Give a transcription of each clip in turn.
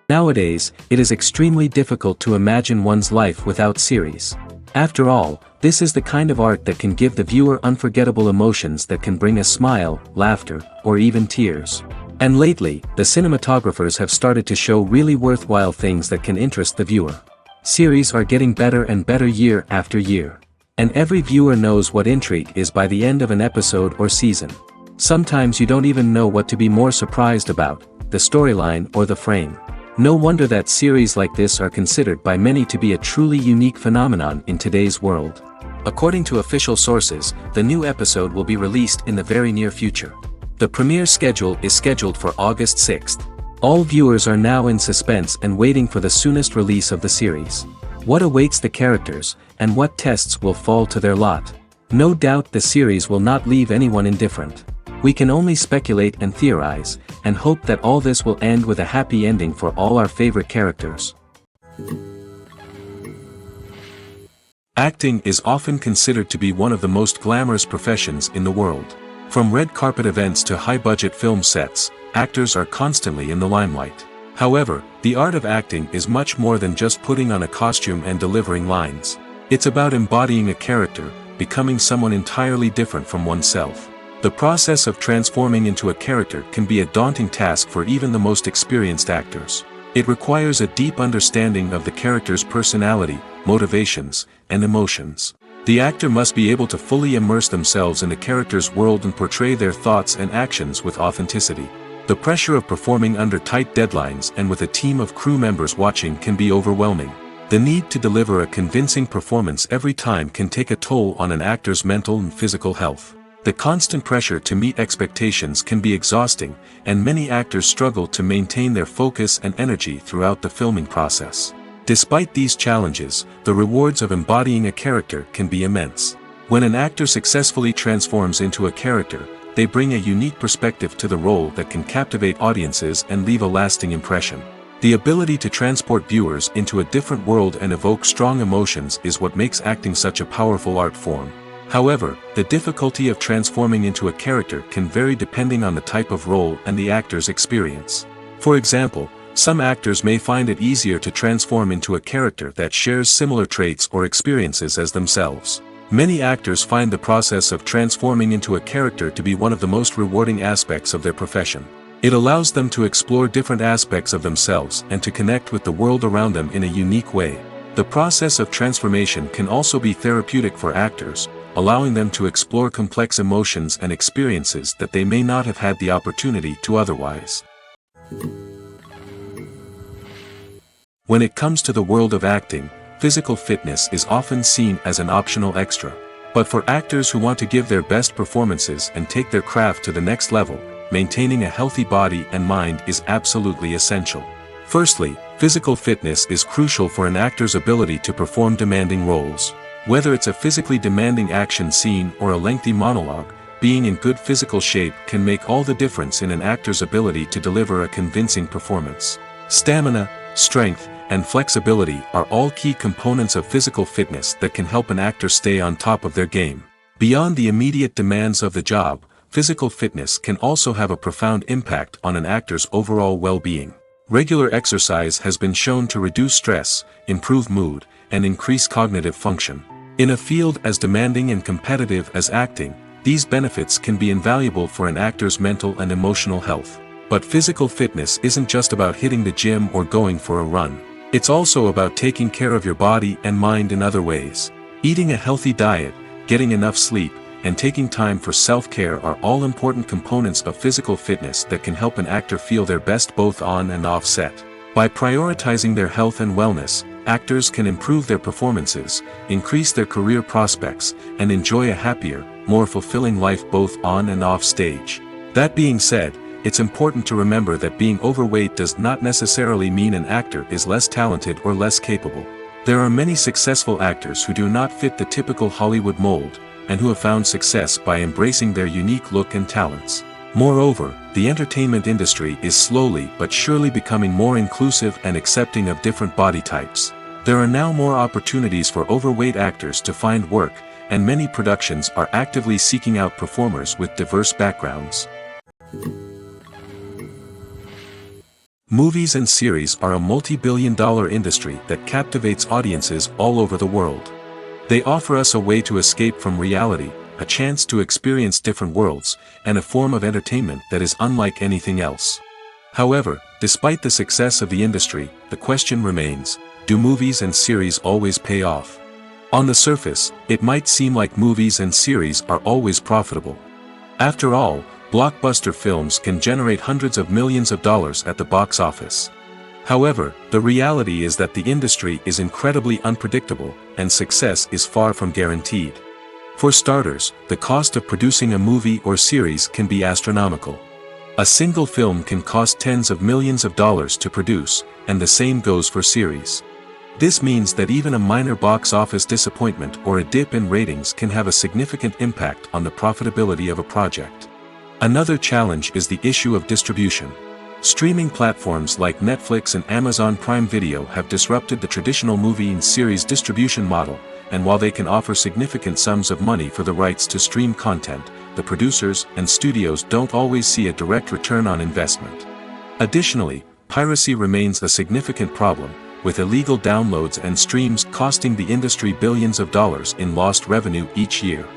Nowadays, it is extremely difficult to imagine one's life without series. After all, this is the kind of art that can give the viewer unforgettable emotions that can bring a smile, laughter, or even tears. And lately, the cinematographers have started to show really worthwhile things that can interest the viewer. Series are getting better and better year after year. And every viewer knows what intrigue is by the end of an episode or season. Sometimes you don't even know what to be more surprised about, the storyline or the frame. No wonder that series like this are considered by many to be a truly unique phenomenon in today's world. According to official sources, the new episode will be released in the very near future. The premiere schedule is scheduled for August 6th. All viewers are now in suspense and waiting for the soonest release of the series. What awaits the characters, and what tests will fall to their lot? No doubt the series will not leave anyone indifferent. We can only speculate and theorize, and hope that all this will end with a happy ending for all our favorite characters. Acting is often considered to be one of the most glamorous professions in the world. From red carpet events to high-budget film sets, actors are constantly in the limelight. However, the art of acting is much more than just putting on a costume and delivering lines. It's about embodying a character, becoming someone entirely different from oneself. The process of transforming into a character can be a daunting task for even the most experienced actors. It requires a deep understanding of the character's personality, motivations, and emotions. The actor must be able to fully immerse themselves in the character's world and portray their thoughts and actions with authenticity. The pressure of performing under tight deadlines and with a team of crew members watching can be overwhelming. The need to deliver a convincing performance every time can take a toll on an actor's mental and physical health. The constant pressure to meet expectations can be exhausting, and many actors struggle to maintain their focus and energy throughout the filming process. Despite these challenges, the rewards of embodying a character can be immense. When an actor successfully transforms into a character, they bring a unique perspective to the role that can captivate audiences and leave a lasting impression. The ability to transport viewers into a different world and evoke strong emotions is what makes acting such a powerful art form. However, the difficulty of transforming into a character can vary depending on the type of role and the actor's experience. For example, some actors may find it easier to transform into a character that shares similar traits or experiences as themselves. Many actors find the process of transforming into a character to be one of the most rewarding aspects of their profession. It allows them to explore different aspects of themselves and to connect with the world around them in a unique way. The process of transformation can also be therapeutic for actors, allowing them to explore complex emotions and experiences that they may not have had the opportunity to otherwise. When it comes to the world of acting, physical fitness is often seen as an optional extra. But for actors who want to give their best performances and take their craft to the next level, maintaining a healthy body and mind is absolutely essential. Firstly, physical fitness is crucial for an actor's ability to perform demanding roles. Whether it's a physically demanding action scene or a lengthy monologue, being in good physical shape can make all the difference in an actor's ability to deliver a convincing performance. Stamina, strength, and flexibility are all key components of physical fitness that can help an actor stay on top of their game. Beyond the immediate demands of the job, physical fitness can also have a profound impact on an actor's overall well-being. Regular exercise has been shown to reduce stress, improve mood, and increase cognitive function. In a field as demanding and competitive as acting, these benefits can be invaluable for an actor's mental and emotional health. But physical fitness isn't just about hitting the gym or going for a run. It's also about taking care of your body and mind in other ways. Eating a healthy diet, getting enough sleep, and taking time for self-care are all important components of physical fitness that can help an actor feel their best both on and off set. By prioritizing their health and wellness, actors can improve their performances, increase their career prospects, and enjoy a happier, more fulfilling life both on and off stage. That being said, it's important to remember that being overweight does not necessarily mean an actor is less talented or less capable. There are many successful actors who do not fit the typical Hollywood mold, and who have found success by embracing their unique look and talents. Moreover, the entertainment industry is slowly but surely becoming more inclusive and accepting of different body types. There are now more opportunities for overweight actors to find work, and many productions are actively seeking out performers with diverse backgrounds. Movies and series are a multi-billion-dollar industry that captivates audiences all over the world. They offer us a way to escape from reality, a chance to experience different worlds, and a form of entertainment that is unlike anything else. However, despite the success of the industry, the question remains, do movies and series always pay off? On the surface, it might seem like movies and series are always profitable. After all, blockbuster films can generate hundreds of millions of dollars at the box office. However, the reality is that the industry is incredibly unpredictable, and success is far from guaranteed. For starters, the cost of producing a movie or series can be astronomical. A single film can cost tens of millions of dollars to produce, and the same goes for series. This means that even a minor box office disappointment or a dip in ratings can have a significant impact on the profitability of a project. Another challenge is the issue of distribution. Streaming platforms like Netflix and Amazon Prime Video have disrupted the traditional movie and series distribution model, and while they can offer significant sums of money for the rights to stream content, the producers and studios don't always see a direct return on investment. Additionally, piracy remains a significant problem, with illegal downloads and streams costing the industry billions of dollars in lost revenue each year.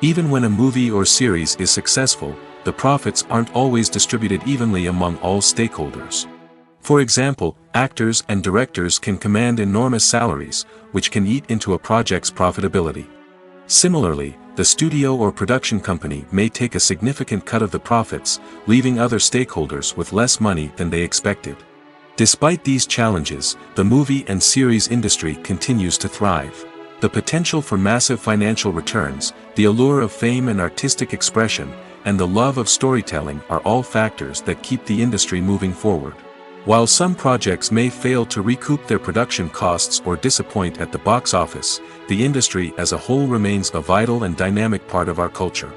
Even when a movie or series is successful, the profits aren't always distributed evenly among all stakeholders. For example, actors and directors can command enormous salaries, which can eat into a project's profitability. Similarly, the studio or production company may take a significant cut of the profits, leaving other stakeholders with less money than they expected. Despite these challenges, the movie and series industry continues to thrive. The potential for massive financial returns, the allure of fame and artistic expression, and the love of storytelling are all factors that keep the industry moving forward. While some projects may fail to recoup their production costs or disappoint at the box office, the industry as a whole remains a vital and dynamic part of our culture.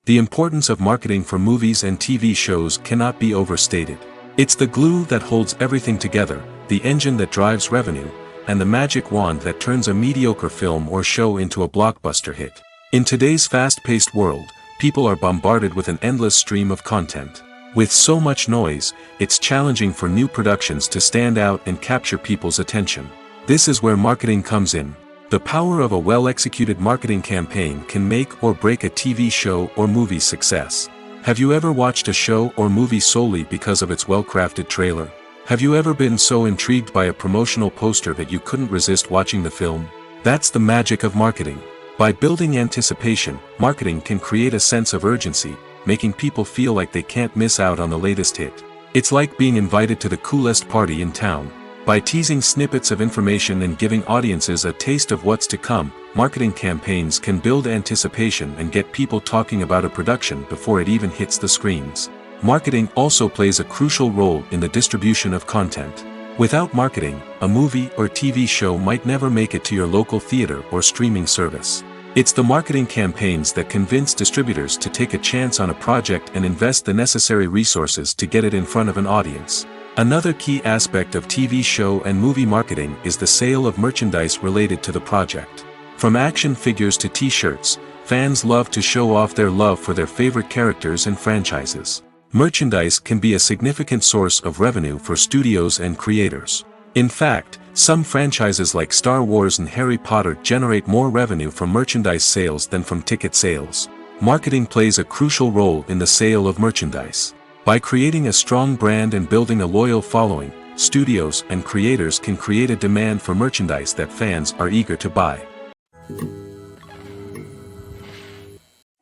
The importance of marketing for movies and TV shows cannot be overstated. It's the glue that holds everything together, the engine that drives revenue, and the magic wand that turns a mediocre film or show into a blockbuster hit. In today's fast-paced world, people are bombarded with an endless stream of content. With so much noise, it's challenging for new productions to stand out and capture people's attention. This is where marketing comes in. The power of a well-executed marketing campaign can make or break a TV show or movie's success. Have you ever watched a show or movie solely because of its well-crafted trailer? Have you ever been so intrigued by a promotional poster that you couldn't resist watching the film? That's the magic of marketing. By building anticipation, marketing can create a sense of urgency, making people feel like they can't miss out on the latest hit. It's like being invited to the coolest party in town. By teasing snippets of information and giving audiences a taste of what's to come, marketing campaigns can build anticipation and get people talking about a production before it even hits the screens. Marketing also plays a crucial role in the distribution of content. Without marketing, a movie or TV show might never make it to your local theater or streaming service. It's the marketing campaigns that convince distributors to take a chance on a project and invest the necessary resources to get it in front of an audience. Another key aspect of TV show and movie marketing is the sale of merchandise related to the project. From action figures to t-shirts, fans love to show off their love for their favorite characters and franchises. Merchandise can be a significant source of revenue for studios and creators. In fact, some franchises like Star Wars and Harry Potter generate more revenue from merchandise sales than from ticket sales. Marketing plays a crucial role in the sale of merchandise. By creating a strong brand and building a loyal following, studios and creators can create a demand for merchandise that fans are eager to buy.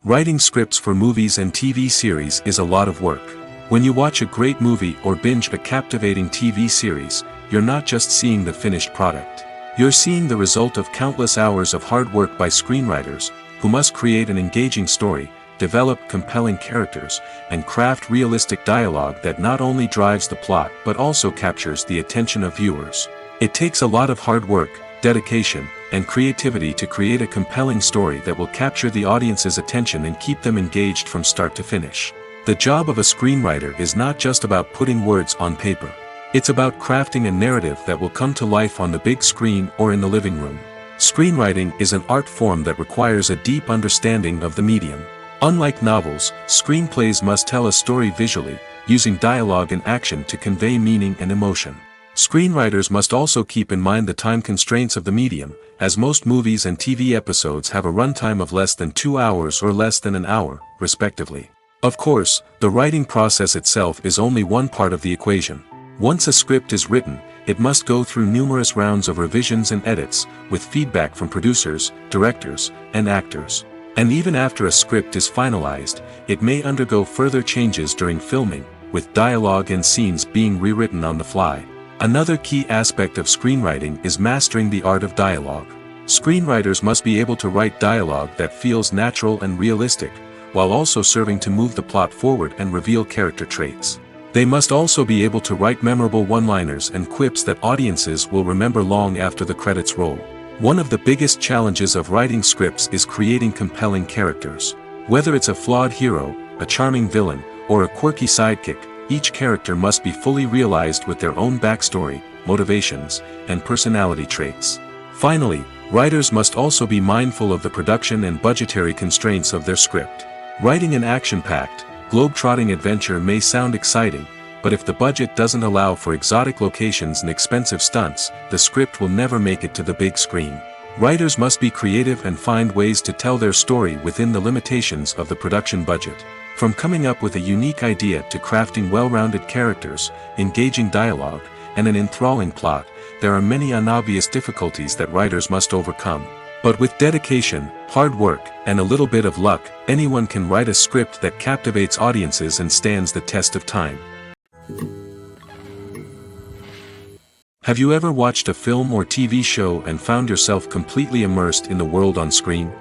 Writing scripts for movies and TV series is a lot of work. When you watch a great movie or binge a captivating TV series, you're not just seeing the finished product. You're seeing the result of countless hours of hard work by screenwriters, who must create an engaging story, develop compelling characters, and craft realistic dialogue that not only drives the plot but also captures the attention of viewers. It takes a lot of hard work, dedication, and creativity to create a compelling story that will capture the audience's attention and keep them engaged from start to finish. The job of a screenwriter is not just about putting words on paper. It's about crafting a narrative that will come to life on the big screen or in the living room. Screenwriting is an art form that requires a deep understanding of the medium. Unlike novels, screenplays must tell a story visually, using dialogue and action to convey meaning and emotion. Screenwriters must also keep in mind the time constraints of the medium, as most movies and TV episodes have a runtime of less than 2 hours or less than an hour, respectively. Of course, the writing process itself is only one part of the equation. Once a script is written, it must go through numerous rounds of revisions and edits, with feedback from producers, directors, and actors. And even after a script is finalized, it may undergo further changes during filming, with dialogue and scenes being rewritten on the fly. Another key aspect of screenwriting is mastering the art of dialogue. Screenwriters must be able to write dialogue that feels natural and realistic, while also serving to move the plot forward and reveal character traits. They must also be able to write memorable one-liners and quips that audiences will remember long after the credits roll. One of the biggest challenges of writing scripts is creating compelling characters. Whether it's a flawed hero, a charming villain, or a quirky sidekick, each character must be fully realized with their own backstory, motivations, and personality traits. Finally, writers must also be mindful of the production and budgetary constraints of their script. Writing an action-packed, globe-trotting adventure may sound exciting, but if the budget doesn't allow for exotic locations and expensive stunts, the script will never make it to the big screen. Writers must be creative and find ways to tell their story within the limitations of the production budget. From coming up with a unique idea to crafting well-rounded characters, engaging dialogue, and an enthralling plot, there are many unobvious difficulties that writers must overcome. But with dedication, hard work, and a little bit of luck, anyone can write a script that captivates audiences and stands the test of time. Have you ever watched a film or TV show and found yourself completely immersed in the world on screen?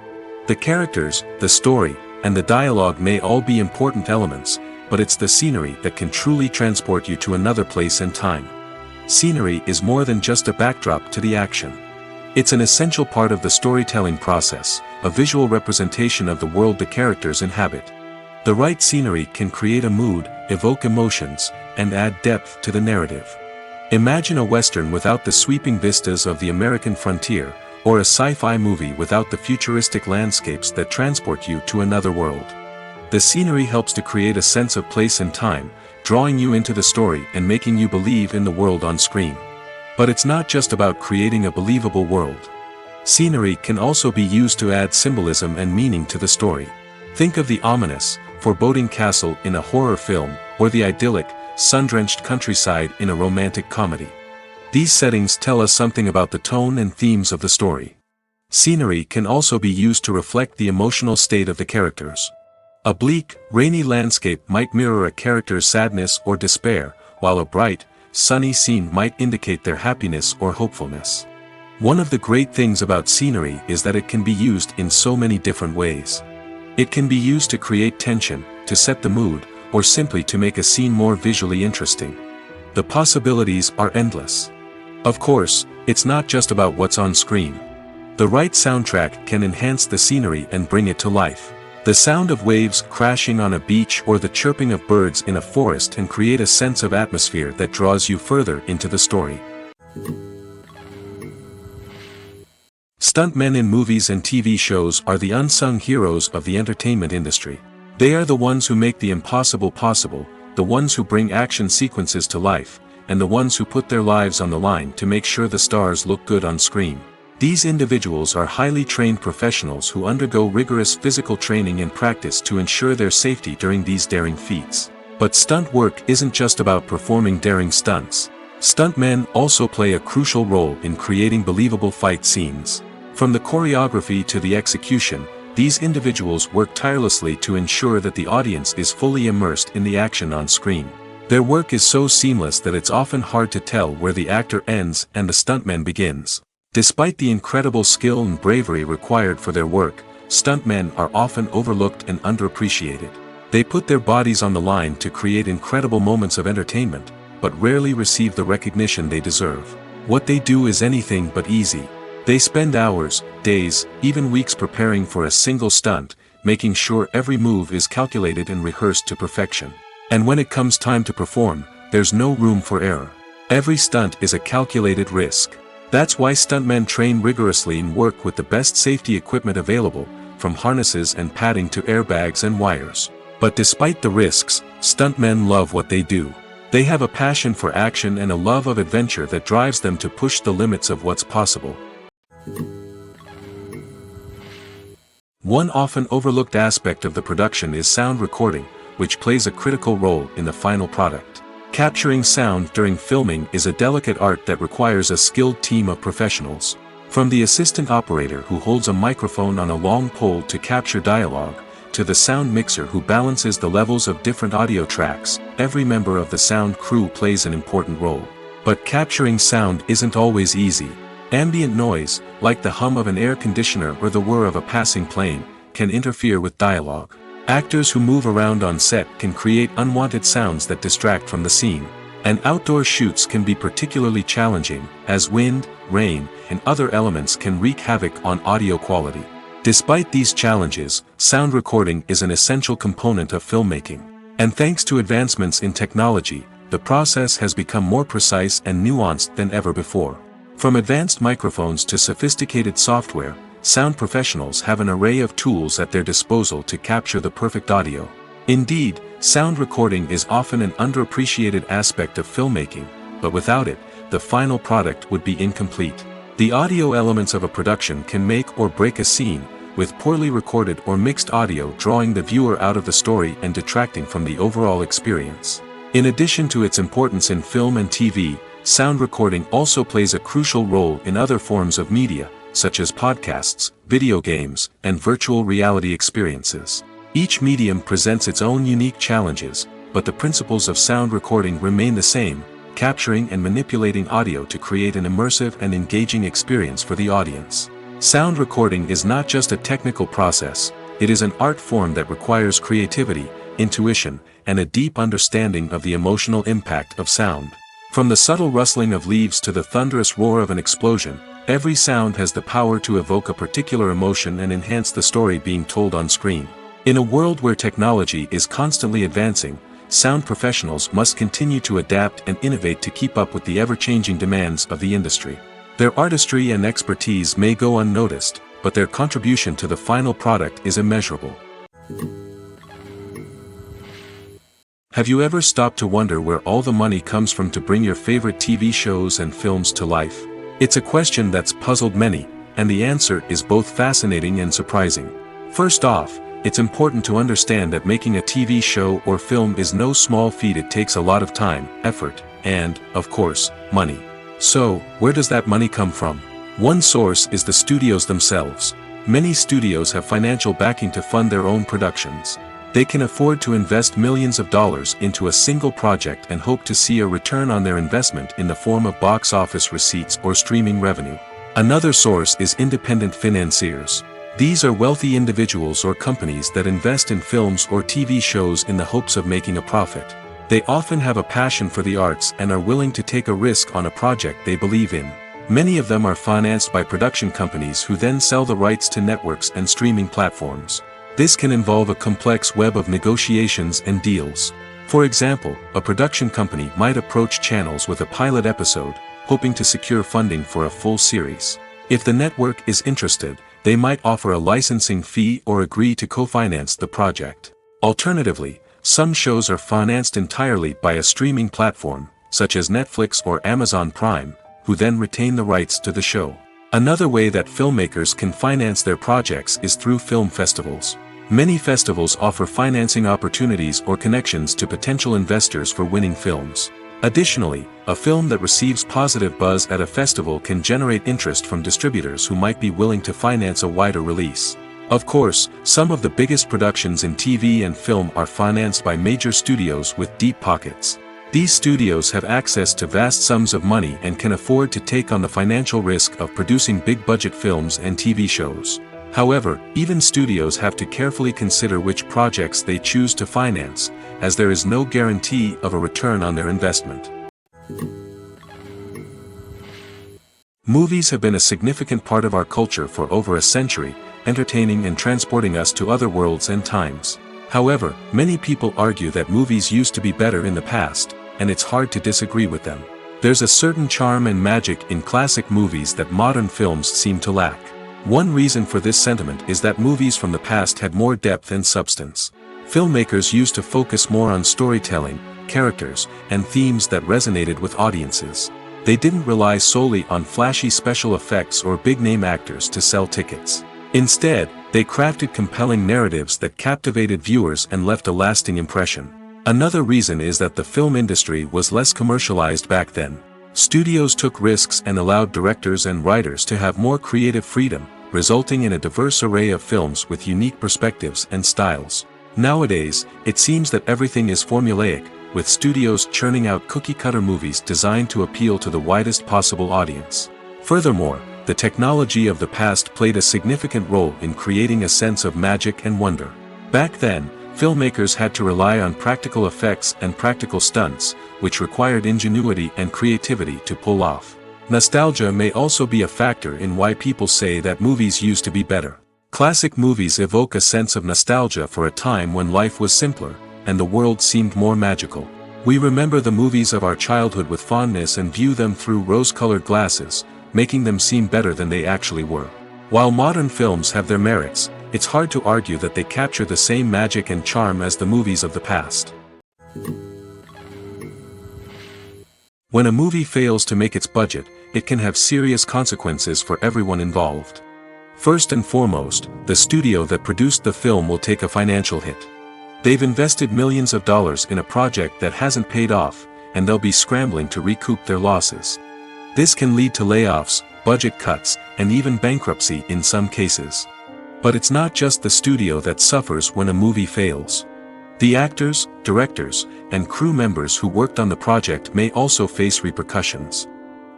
The characters, the story, and the dialogue may all be important elements, but it's the scenery that can truly transport you to another place and time. Scenery is more than just a backdrop to the action. It's an essential part of the storytelling process, a visual representation of the world the characters inhabit. The right scenery can create a mood, evoke emotions, and add depth to the narrative. Imagine a Western without the sweeping vistas of the American frontier, or a sci-fi movie without the futuristic landscapes that transport you to another world. The scenery helps to create a sense of place and time, drawing you into the story and making you believe in the world on screen. But it's not just about creating a believable world. Scenery can also be used to add symbolism and meaning to the story. Think of the ominous, foreboding castle in a horror film, or the idyllic, sun-drenched countryside in a romantic comedy. These settings tell us something about the tone and themes of the story. Scenery can also be used to reflect the emotional state of the characters. A bleak, rainy landscape might mirror a character's sadness or despair, while a bright, sunny scene might indicate their happiness or hopefulness. One of the great things about scenery is that it can be used in so many different ways. It can be used to create tension, to set the mood, or simply to make a scene more visually interesting. The possibilities are endless. Of course, it's not just about what's on screen. The right soundtrack can enhance the scenery and bring it to life. The sound of waves crashing on a beach or the chirping of birds in a forest can create a sense of atmosphere that draws you further into the story. Stuntmen in movies and TV shows are the unsung heroes of the entertainment industry. They are the ones who make the impossible possible, the ones who bring action sequences to life, and the ones who put their lives on the line to make sure the stars look good on screen. These individuals are highly trained professionals who undergo rigorous physical training and practice to ensure their safety during these daring feats. But stunt work isn't just about performing daring stunts. Stuntmen also play a crucial role in creating believable fight scenes. From the choreography to the execution, these individuals work tirelessly to ensure that the audience is fully immersed in the action on screen. Their work is so seamless that it's often hard to tell where the actor ends and the stuntman begins. Despite the incredible skill and bravery required for their work, stuntmen are often overlooked and underappreciated. They put their bodies on the line to create incredible moments of entertainment, but rarely receive the recognition they deserve. What they do is anything but easy. They spend hours, days, even weeks preparing for a single stunt, making sure every move is calculated and rehearsed to perfection. And when it comes time to perform, there's no room for error. Every stunt is a calculated risk. That's why stuntmen train rigorously and work with the best safety equipment available, from harnesses and padding to airbags and wires. But despite the risks, stuntmen love what they do. They have a passion for action and a love of adventure that drives them to push the limits of what's possible. One often overlooked aspect of the production is sound recording, which plays a critical role in the final product. Capturing sound during filming is a delicate art that requires a skilled team of professionals. From the assistant operator who holds a microphone on a long pole to capture dialogue, to the sound mixer who balances the levels of different audio tracks, every member of the sound crew plays an important role. But capturing sound isn't always easy. Ambient noise, like the hum of an air conditioner or the whir of a passing plane, can interfere with dialogue. Actors who move around on set can create unwanted sounds that distract from the scene. And outdoor shoots can be particularly challenging, as wind, rain, and other elements can wreak havoc on audio quality. Despite these challenges, sound recording is an essential component of filmmaking. And thanks to advancements in technology, the process has become more precise and nuanced than ever before. From advanced microphones to sophisticated software, sound professionals have an array of tools at their disposal to capture the perfect audio. Indeed, sound recording is often an underappreciated aspect of filmmaking, but without it, the final product would be incomplete. The audio elements of a production can make or break a scene, with poorly recorded or mixed audio drawing the viewer out of the story and detracting from the overall experience. In addition to its importance in film and TV, sound recording also plays a crucial role in other forms of media, such as podcasts, video games, and virtual reality experiences. Each medium presents its own unique challenges, but the principles of sound recording remain the same: capturing and manipulating audio to create an immersive and engaging experience for the audience. Sound recording is not just a technical process, it is an art form that requires creativity, intuition, and a deep understanding of the emotional impact of sound. From the subtle rustling of leaves to the thunderous roar of an explosion, every sound has the power to evoke a particular emotion and enhance the story being told on screen. In a world where technology is constantly advancing, sound professionals must continue to adapt and innovate to keep up with the ever-changing demands of the industry. Their artistry and expertise may go unnoticed, but their contribution to the final product is immeasurable. Have you ever stopped to wonder where all the money comes from to bring your favorite TV shows and films to life? It's a question that's puzzled many, and the answer is both fascinating and surprising. First off, it's important to understand that making a TV show or film is no small feat. It takes a lot of time, effort, and, of course, money. So, where does that money come from? One source is the studios themselves. Many studios have financial backing to fund their own productions. They can afford to invest millions of dollars into a single project and hope to see a return on their investment in the form of box office receipts or streaming revenue. Another source is independent financiers. These are wealthy individuals or companies that invest in films or TV shows in the hopes of making a profit. They often have a passion for the arts and are willing to take a risk on a project they believe in. Many of them are financed by production companies who then sell the rights to networks and streaming platforms. This can involve a complex web of negotiations and deals. For example, a production company might approach channels with a pilot episode, hoping to secure funding for a full series. If the network is interested, they might offer a licensing fee or agree to co-finance the project. Alternatively, some shows are financed entirely by a streaming platform, such as Netflix or Amazon Prime, who then retain the rights to the show. Another way that filmmakers can finance their projects is through film festivals. Many festivals offer financing opportunities or connections to potential investors for winning films. Additionally, a film that receives positive buzz at a festival can generate interest from distributors who might be willing to finance a wider release. Of course, some of the biggest productions in TV and film are financed by major studios with deep pockets. These studios have access to vast sums of money and can afford to take on the financial risk of producing big-budget films and TV shows. However, even studios have to carefully consider which projects they choose to finance, as there is no guarantee of a return on their investment. Movies have been a significant part of our culture for over a century, entertaining and transporting us to other worlds and times. However, many people argue that movies used to be better in the past, and it's hard to disagree with them. There's a certain charm and magic in classic movies that modern films seem to lack. One reason for this sentiment is that movies from the past had more depth and substance. Filmmakers used to focus more on storytelling, characters, and themes that resonated with audiences. They didn't rely solely on flashy special effects or big-name actors to sell tickets. Instead, they crafted compelling narratives that captivated viewers and left a lasting impression. Another reason is that the film industry was less commercialized back then. Studios took risks and allowed directors and writers to have more creative freedom, resulting in a diverse array of films with unique perspectives and styles. Nowadays, it seems that everything is formulaic, with studios churning out cookie-cutter movies designed to appeal to the widest possible audience. Furthermore, the technology of the past played a significant role in creating a sense of magic and wonder. Back then, filmmakers had to rely on practical effects and practical stunts, which required ingenuity and creativity to pull off. Nostalgia may also be a factor in why people say that movies used to be better. Classic movies evoke a sense of nostalgia for a time when life was simpler, and the world seemed more magical. We remember the movies of our childhood with fondness and view them through rose-colored glasses, making them seem better than they actually were. While modern films have their merits, it's hard to argue that they capture the same magic and charm as the movies of the past. When a movie fails to make its budget, it can have serious consequences for everyone involved. First and foremost, the studio that produced the film will take a financial hit. They've invested millions of dollars in a project that hasn't paid off, and they'll be scrambling to recoup their losses. This can lead to layoffs, budget cuts, and even bankruptcy in some cases. But it's not just the studio that suffers when a movie fails. The actors, directors, and crew members who worked on the project may also face repercussions.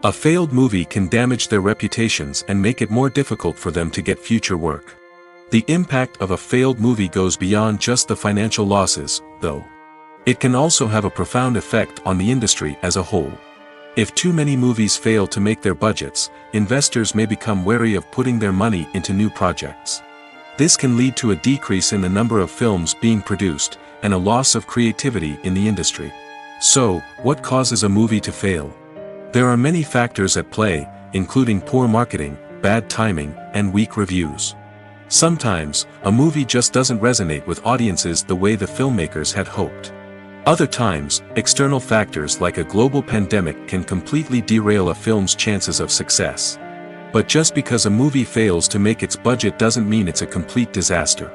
A failed movie can damage their reputations and make it more difficult for them to get future work. The impact of a failed movie goes beyond just the financial losses, though. It can also have a profound effect on the industry as a whole. If too many movies fail to make their budgets, investors may become wary of putting their money into new projects. This can lead to a decrease in the number of films being produced, and a loss of creativity in the industry. So, what causes a movie to fail? There are many factors at play, including poor marketing, bad timing, and weak reviews. Sometimes, a movie just doesn't resonate with audiences the way the filmmakers had hoped. Other times, external factors like a global pandemic can completely derail a film's chances of success. But just because a movie fails to make its budget doesn't mean it's a complete disaster.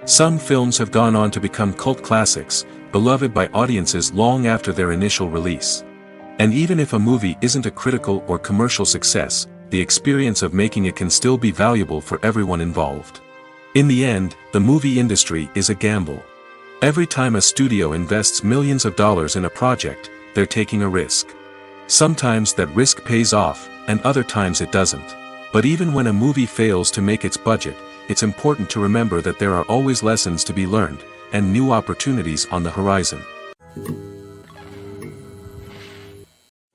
Some films have gone on to become cult classics, beloved by audiences long after their initial release. And even if a movie isn't a critical or commercial success, the experience of making it can still be valuable for everyone involved. In the end, the movie industry is a gamble. Every time a studio invests millions of dollars in a project, they're taking a risk. Sometimes that risk pays off, and other times it doesn't. But even when a movie fails to make its budget, it's important to remember that there are always lessons to be learned, and new opportunities on the horizon.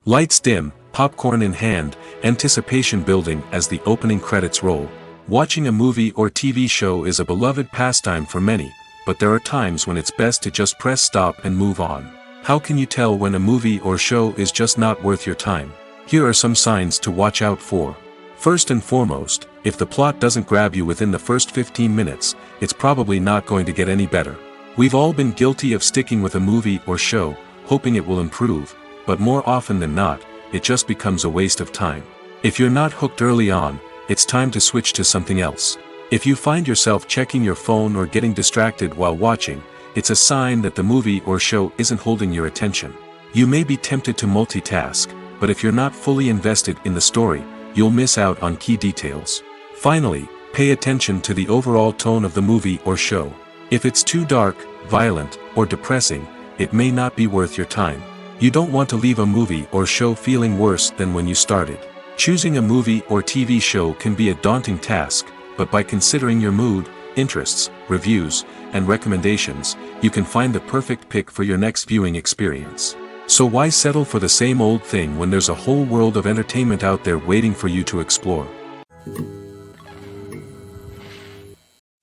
Lights dim, popcorn in hand, anticipation building as the opening credits roll. Watching a movie or TV show is a beloved pastime for many, but there are times when it's best to just press stop and move on. How can you tell when a movie or show is just not worth your time? Here are some signs to watch out for. First and foremost, if the plot doesn't grab you within the first 15 minutes, it's probably not going to get any better. We've all been guilty of sticking with a movie or show, hoping it will improve, but more often than not, it just becomes a waste of time. If you're not hooked early on, it's time to switch to something else. If you find yourself checking your phone or getting distracted while watching, it's a sign that the movie or show isn't holding your attention. You may be tempted to multitask, but if you're not fully invested in the story, you'll miss out on key details. Finally, pay attention to the overall tone of the movie or show. If it's too dark, violent, or depressing, it may not be worth your time. You don't want to leave a movie or show feeling worse than when you started. Choosing a movie or TV show can be a daunting task, but by considering your mood, interests, reviews, and recommendations, you can find the perfect pick for your next viewing experience. So why settle for the same old thing when there's a whole world of entertainment out there waiting for you to explore?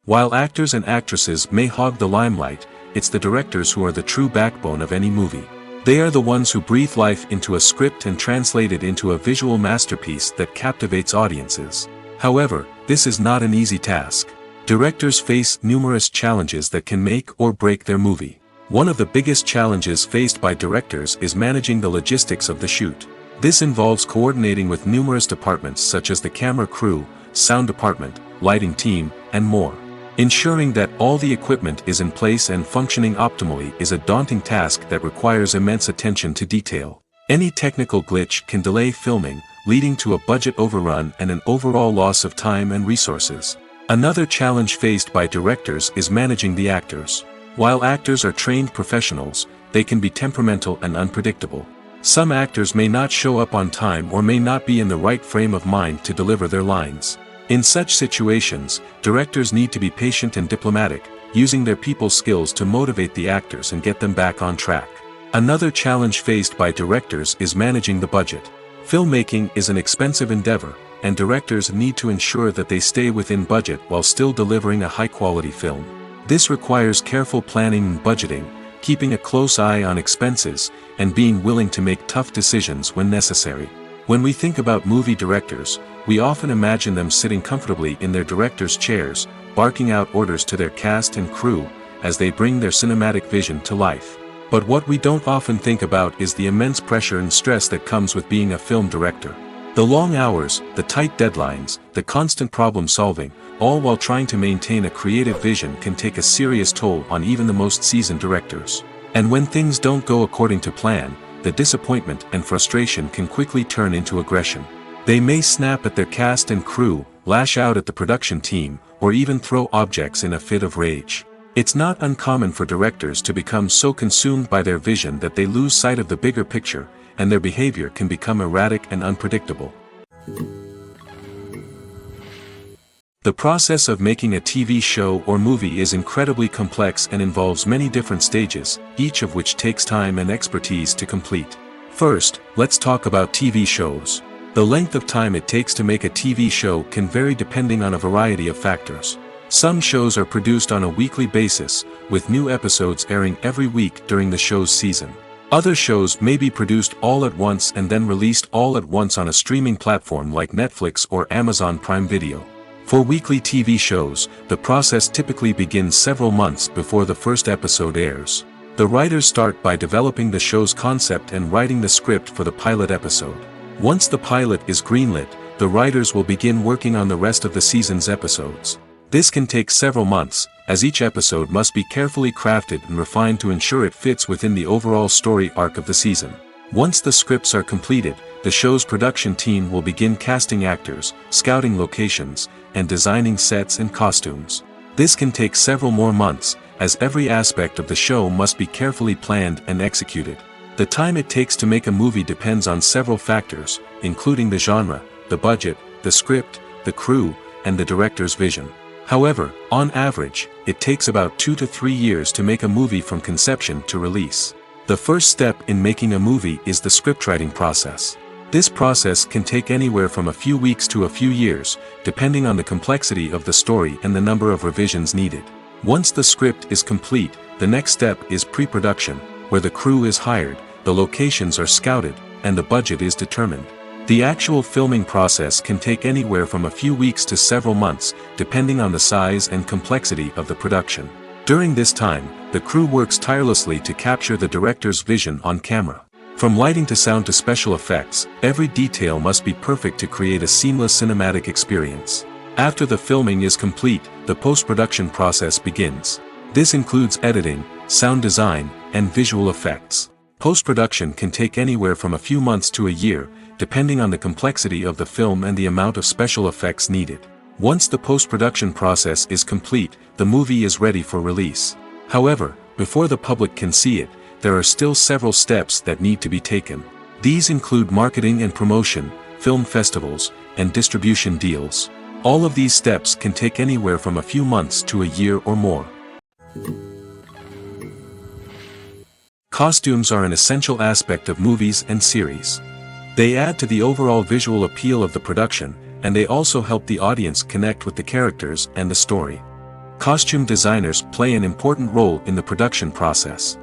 While actors and actresses may hog the limelight, it's the directors who are the true backbone of any movie. They are the ones who breathe life into a script and translate it into a visual masterpiece that captivates audiences. However, this is not an easy task. Directors face numerous challenges that can make or break their movie. One of the biggest challenges faced by directors is managing the logistics of the shoot. This involves coordinating with numerous departments such as the camera crew, sound department, lighting team, and more. Ensuring that all the equipment is in place and functioning optimally is a daunting task that requires immense attention to detail. Any technical glitch can delay filming, leading to a budget overrun and an overall loss of time and resources. Another challenge faced by directors is managing the actors. While actors are trained professionals, they can be temperamental and unpredictable. Some actors may not show up on time or may not be in the right frame of mind to deliver their lines. In such situations, directors need to be patient and diplomatic, using their people skills to motivate the actors and get them back on track. Another challenge faced by directors is managing the budget. Filmmaking is an expensive endeavor, and directors need to ensure that they stay within budget while still delivering a high-quality film. This requires careful planning and budgeting, keeping a close eye on expenses, and being willing to make tough decisions when necessary. When we think about movie directors, we often imagine them sitting comfortably in their director's chairs, barking out orders to their cast and crew, as they bring their cinematic vision to life. But what we don't often think about is the immense pressure and stress that comes with being a film director. The long hours, the tight deadlines, the constant problem solving, all while trying to maintain a creative vision can take a serious toll on even the most seasoned directors. And when things don't go according to plan, the disappointment and frustration can quickly turn into aggression. They may snap at their cast and crew, lash out at the production team, or even throw objects in a fit of rage. It's not uncommon for directors to become so consumed by their vision that they lose sight of the bigger picture, and their behavior can become erratic and unpredictable. The process of making a TV show or movie is incredibly complex and involves many different stages, each of which takes time and expertise to complete. First, let's talk about TV shows. The length of time it takes to make a TV show can vary depending on a variety of factors. Some shows are produced on a weekly basis, with new episodes airing every week during the show's season. Other shows may be produced all at once and then released all at once on a streaming platform like Netflix or Amazon Prime Video. For weekly TV shows, the process typically begins several months before the first episode airs. The writers start by developing the show's concept and writing the script for the pilot episode. Once the pilot is greenlit, the writers will begin working on the rest of the season's episodes. This can take several months, as each episode must be carefully crafted and refined to ensure it fits within the overall story arc of the season. Once the scripts are completed, the show's production team will begin casting actors, scouting locations, and designing sets and costumes. This can take several more months, as every aspect of the show must be carefully planned and executed. The time it takes to make a movie depends on several factors, including the genre, the budget, the script, the crew, and the director's vision. However, on average, it takes about 2 to 3 years to make a movie from conception to release. The first step in making a movie is the scriptwriting process. This process can take anywhere from a few weeks to a few years, depending on the complexity of the story and the number of revisions needed. Once the script is complete, the next step is pre-production, where the crew is hired, the locations are scouted, and the budget is determined. The actual filming process can take anywhere from a few weeks to several months, depending on the size and complexity of the production. During this time, the crew works tirelessly to capture the director's vision on camera. From lighting to sound to special effects, every detail must be perfect to create a seamless cinematic experience. After the filming is complete, the post-production process begins. This includes editing, sound design, and visual effects. Post-production can take anywhere from a few months to a year, depending on the complexity of the film and the amount of special effects needed. Once the post-production process is complete, the movie is ready for release. However, before the public can see it, there are still several steps that need to be taken. These include marketing and promotion, film festivals, and distribution deals. All of these steps can take anywhere from a few months to a year or more. Costumes are an essential aspect of movies and series. They add to the overall visual appeal of the production, and they also help the audience connect with the characters and the story. Costume designers play an important role in the production process.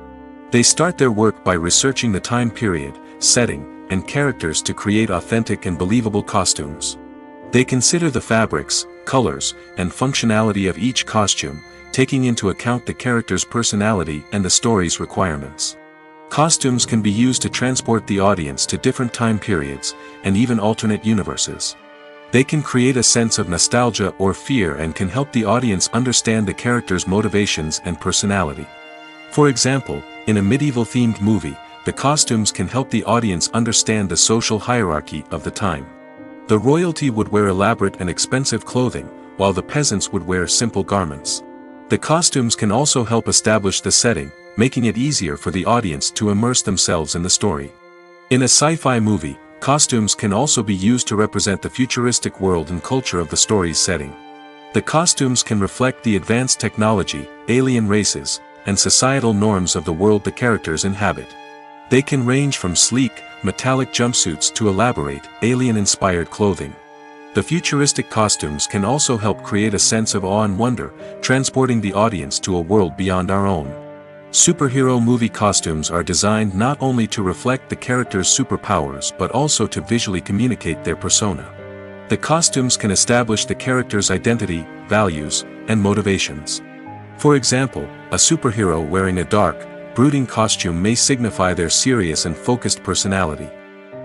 They start their work by researching the time period, setting, and characters to create authentic and believable costumes. They consider the fabrics, colors, and functionality of each costume, taking into account the character's personality and the story's requirements. Costumes can be used to transport the audience to different time periods, and even alternate universes. They can create a sense of nostalgia or fear and can help the audience understand the character's motivations and personality. For example, in a medieval-themed movie, the costumes can help the audience understand the social hierarchy of the time. The royalty would wear elaborate and expensive clothing, while the peasants would wear simple garments. The costumes can also help establish the setting, making it easier for the audience to immerse themselves in the story. In a sci-fi movie, costumes can also be used to represent the futuristic world and culture of the story's setting. The costumes can reflect the advanced technology, alien races, and societal norms of the world the characters inhabit. They can range from sleek, metallic jumpsuits to elaborate, alien-inspired clothing. The futuristic costumes can also help create a sense of awe and wonder, transporting the audience to a world beyond our own. Superhero movie costumes are designed not only to reflect the character's superpowers but also to visually communicate their persona. The costumes can establish the character's identity, values, and motivations. For example, a superhero wearing a dark, brooding costume may signify their serious and focused personality.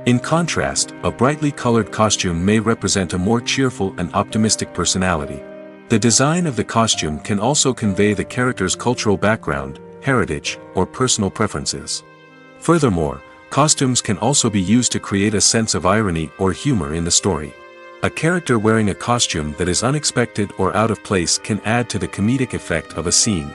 In contrast, a brightly colored costume may represent a more cheerful and optimistic personality. The design of the costume can also convey the character's cultural background, heritage, or personal preferences. Furthermore, costumes can also be used to create a sense of irony or humor in the story. A character wearing a costume that is unexpected or out of place can add to the comedic effect of a scene.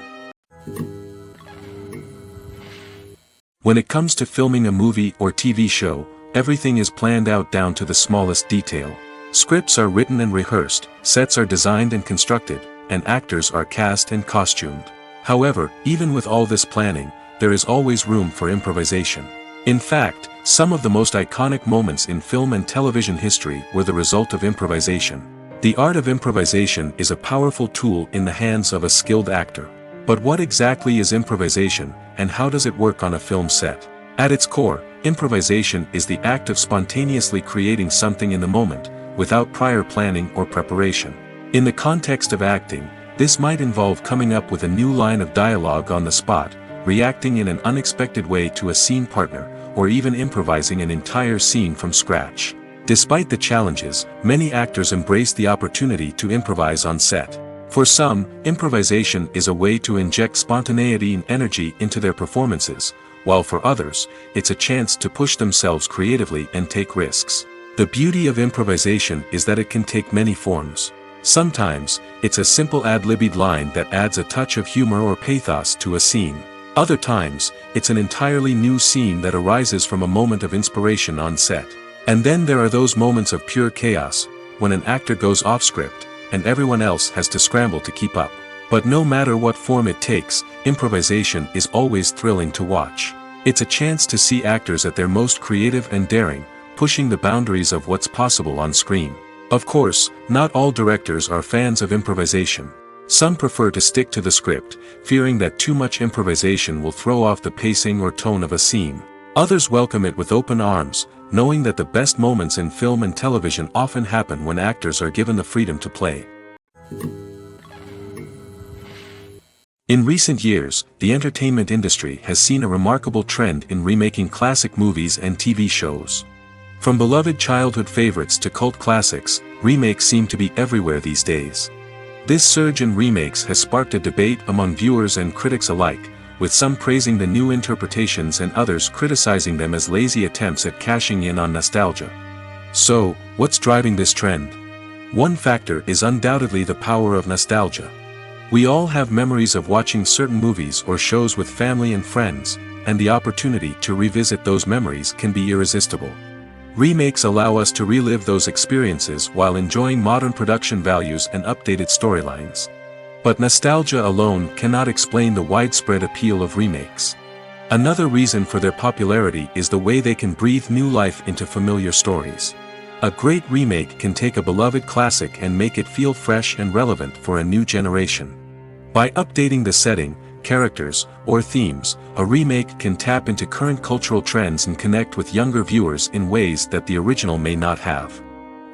When it comes to filming a movie or TV show, everything is planned out down to the smallest detail. Scripts are written and rehearsed, sets are designed and constructed, and actors are cast and costumed. However, even with all this planning, there is always room for improvisation. In fact, some of the most iconic moments in film and television history were the result of improvisation. The art of improvisation is a powerful tool in the hands of a skilled actor. But what exactly is improvisation, and how does it work on a film set? At its core, improvisation is the act of spontaneously creating something in the moment, without prior planning or preparation. In the context of acting, this might involve coming up with a new line of dialogue on the spot, reacting in an unexpected way to a scene partner, or even improvising an entire scene from scratch. Despite the challenges, many actors embrace the opportunity to improvise on set. For some, improvisation is a way to inject spontaneity and energy into their performances, while for others, it's a chance to push themselves creatively and take risks. The beauty of improvisation is that it can take many forms. Sometimes, it's a simple ad-libbed line that adds a touch of humor or pathos to a scene. Other times, it's an entirely new scene that arises from a moment of inspiration on set. And then there are those moments of pure chaos, when an actor goes off script, and everyone else has to scramble to keep up. But no matter what form it takes, improvisation is always thrilling to watch. It's a chance to see actors at their most creative and daring, pushing the boundaries of what's possible on screen. Of course, not all directors are fans of improvisation. Some prefer to stick to the script, fearing that too much improvisation will throw off the pacing or tone of a scene. Others welcome it with open arms, knowing that the best moments in film and television often happen when actors are given the freedom to play. In recent years, the entertainment industry has seen a remarkable trend in remaking classic movies and TV shows. From beloved childhood favorites to cult classics, remakes seem to be everywhere these days. This surge in remakes has sparked a debate among viewers and critics alike, with some praising the new interpretations and others criticizing them as lazy attempts at cashing in on nostalgia. So, what's driving this trend? One factor is undoubtedly the power of nostalgia. We all have memories of watching certain movies or shows with family and friends, and the opportunity to revisit those memories can be irresistible. Remakes allow us to relive those experiences while enjoying modern production values and updated storylines. But nostalgia alone cannot explain the widespread appeal of remakes. Another reason for their popularity is the way they can breathe new life into familiar stories. A great remake can take a beloved classic and make it feel fresh and relevant for a new generation. By updating the setting, characters, or themes, a remake can tap into current cultural trends and connect with younger viewers in ways that the original may not have.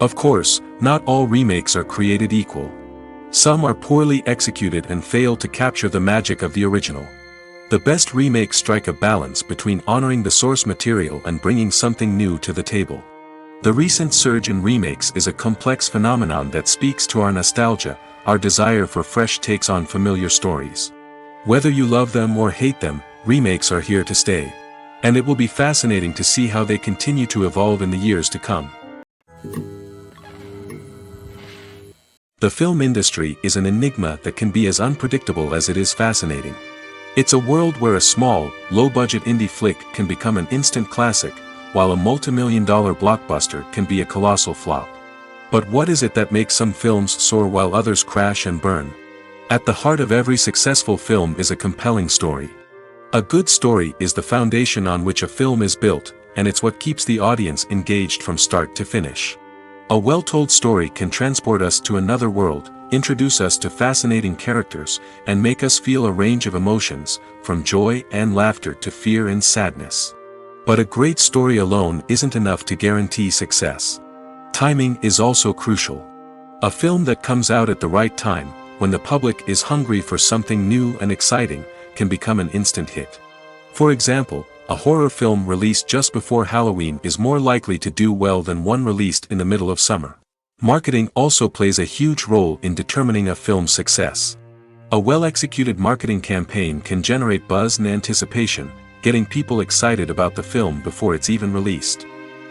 Of course, not all remakes are created equal. Some are poorly executed and fail to capture the magic of the original. The best remakes strike a balance between honoring the source material and bringing something new to the table. The recent surge in remakes is a complex phenomenon that speaks to our nostalgia, our desire for fresh takes on familiar stories. Whether you love them or hate them, remakes are here to stay. And it will be fascinating to see how they continue to evolve in the years to come. The film industry is an enigma that can be as unpredictable as it is fascinating. It's a world where a small, low-budget indie flick can become an instant classic, while a multi-million-dollar blockbuster can be a colossal flop. But what is it that makes some films soar while others crash and burn? At the heart of every successful film is a compelling story. A good story is the foundation on which a film is built, and it's what keeps the audience engaged from start to finish. A well-told story can transport us to another world, introduce us to fascinating characters, and make us feel a range of emotions, from joy and laughter to fear and sadness. But a great story alone isn't enough to guarantee success. Timing is also crucial. A film that comes out at the right time, when the public is hungry for something new and exciting, can become an instant hit. For example, a horror film released just before Halloween is more likely to do well than one released in the middle of summer. Marketing also plays a huge role in determining a film's success. A well-executed marketing campaign can generate buzz and anticipation, getting people excited about the film before it's even released.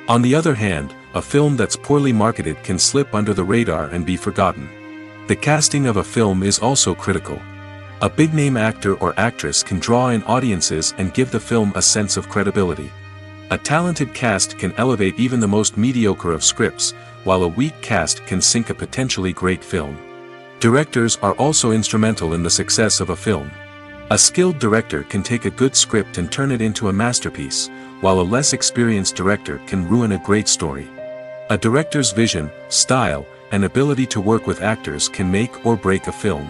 On the other hand, a film that's poorly marketed can slip under the radar and be forgotten. The casting of a film is also critical. A big-name actor or actress can draw in audiences and give the film a sense of credibility. A talented cast can elevate even the most mediocre of scripts, while a weak cast can sink a potentially great film. Directors are also instrumental in the success of a film. A skilled director can take a good script and turn it into a masterpiece, while a less experienced director can ruin a great story. A director's vision, style, and ability to work with actors can make or break a film.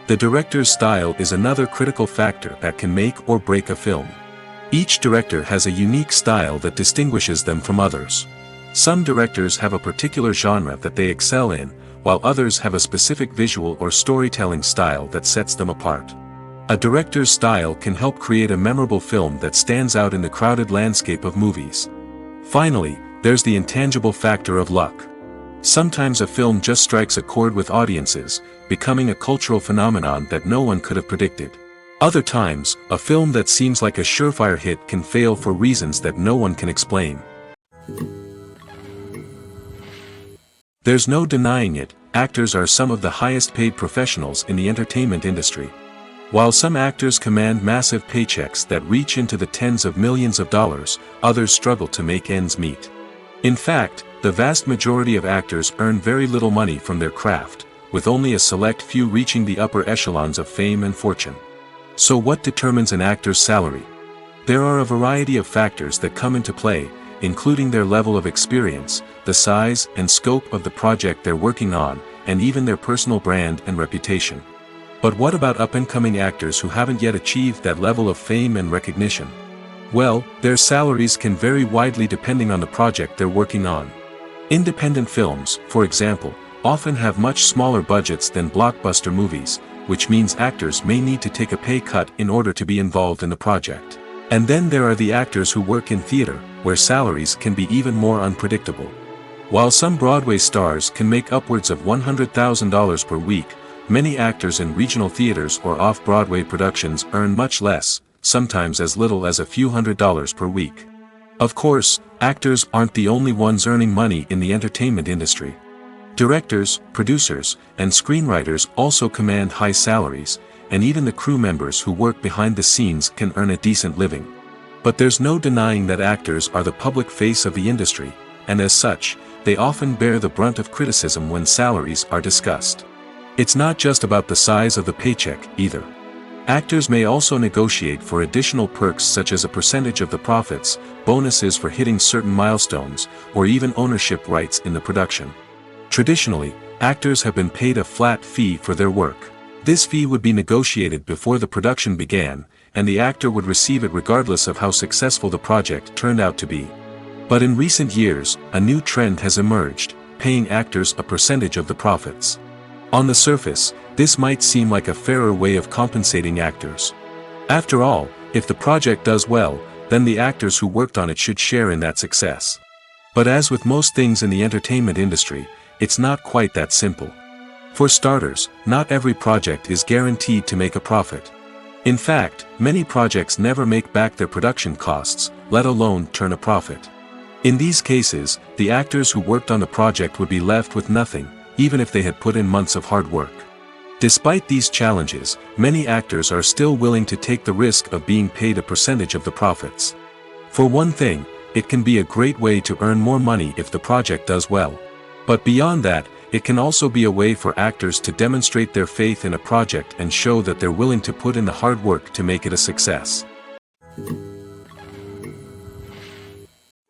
The director's style is another critical factor that can make or break a film. Each director has a unique style that distinguishes them from others. Some directors have a particular genre that they excel in, while others have a specific visual or storytelling style that sets them apart. A director's style can help create a memorable film that stands out in the crowded landscape of movies. Finally, there's the intangible factor of luck. Sometimes a film just strikes a chord with audiences, becoming a cultural phenomenon that no one could have predicted. Other times, a film that seems like a surefire hit can fail for reasons that no one can explain. There's no denying it, actors are some of the highest paid professionals in the entertainment industry. While some actors command massive paychecks that reach into the tens of millions of dollars, others struggle to make ends meet. In fact, the vast majority of actors earn very little money from their craft, with only a select few reaching the upper echelons of fame and fortune. So what determines an actor's salary? There are a variety of factors that come into play, including their level of experience, the size and scope of the project they're working on, and even their personal brand and reputation. But what about up-and-coming actors who haven't yet achieved that level of fame and recognition? Well, their salaries can vary widely depending on the project they're working on. Independent films, for example, often have much smaller budgets than blockbuster movies, which means actors may need to take a pay cut in order to be involved in the project. And then there are the actors who work in theater, where salaries can be even more unpredictable. While some Broadway stars can make upwards of $100,000 per week, many actors in regional theaters or off-Broadway productions earn much less, sometimes as little as a few $100s per week. Of course, actors aren't the only ones earning money in the entertainment industry. Directors, producers, and screenwriters also command high salaries, and even the crew members who work behind the scenes can earn a decent living. But there's no denying that actors are the public face of the industry, and as such, they often bear the brunt of criticism when salaries are discussed. It's not just about the size of the paycheck, either. Actors may also negotiate for additional perks such as a percentage of the profits, bonuses for hitting certain milestones, or even ownership rights in the production. Traditionally, actors have been paid a flat fee for their work. This fee would be negotiated before the production began, and the actor would receive it regardless of how successful the project turned out to be. But in recent years, a new trend has emerged. paying actors a percentage of the profits. On the surface, this might seem like a fairer way of compensating actors. After all, if the project does well, then the actors who worked on it should share in that success. But as with most things in the entertainment industry, it's not quite that simple. For starters, not every project is guaranteed to make a profit. In fact, many projects never make back their production costs, let alone turn a profit. In these cases, the actors who worked on the project would be left with nothing, even if they had put in months of hard work. Despite these challenges, many actors are still willing to take the risk of being paid a percentage of the profits. For one thing, it can be a great way to earn more money if the project does well. But beyond that, it can also be a way for actors to demonstrate their faith in a project and show that they're willing to put in the hard work to make it a success.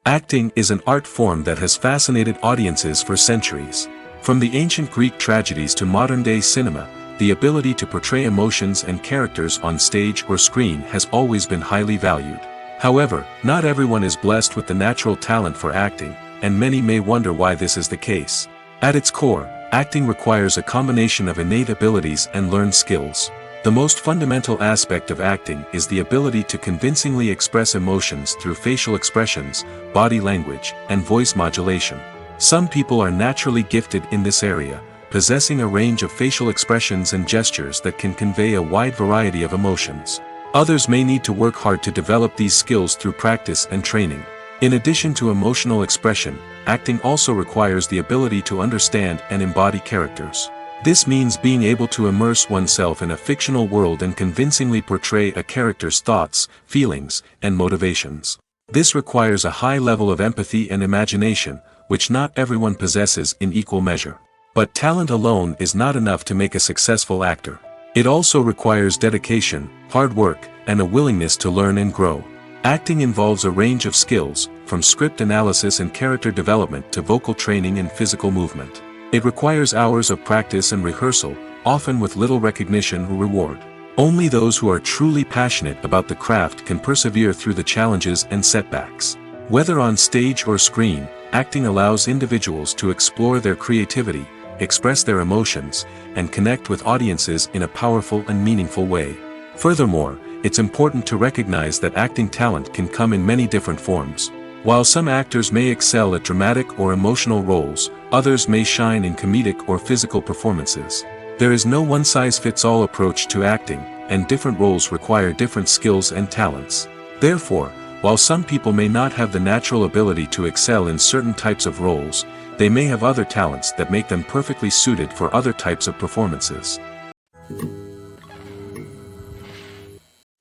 Acting is an art form that has fascinated audiences for centuries. From the ancient Greek tragedies to modern-day cinema, the ability to portray emotions and characters on stage or screen has always been highly valued. However, not everyone is blessed with the natural talent for acting, and many may wonder why this is the case. At its core, acting requires a combination of innate abilities and learned skills. The most fundamental aspect of acting is the ability to convincingly express emotions through facial expressions, body language, and voice modulation. Some people are naturally gifted in this area, possessing a range of facial expressions and gestures that can convey a wide variety of emotions. Others may need to work hard to develop these skills through practice and training. In addition to emotional expression, acting also requires the ability to understand and embody characters. This means being able to immerse oneself in a fictional world and convincingly portray a character's thoughts, feelings, and motivations. This requires a high level of empathy and imagination, which not everyone possesses in equal measure. But talent alone is not enough to make a successful actor. It also requires dedication, hard work, and a willingness to learn and grow. Acting involves a range of skills, from script analysis and character development to vocal training and physical movement. It requires hours of practice and rehearsal, often with little recognition or reward. Only those who are truly passionate about the craft can persevere through the challenges and setbacks. Whether on stage or screen, acting allows individuals to explore their creativity, express their emotions, and connect with audiences in a powerful and meaningful way. Furthermore, it's important to recognize that acting talent can come in many different forms. While some actors may excel at dramatic or emotional roles, others may shine in comedic or physical performances. There is no one-size-fits-all approach to acting, and different roles require different skills and talents. Therefore, while some people may not have the natural ability to excel in certain types of roles, they may have other talents that make them perfectly suited for other types of performances.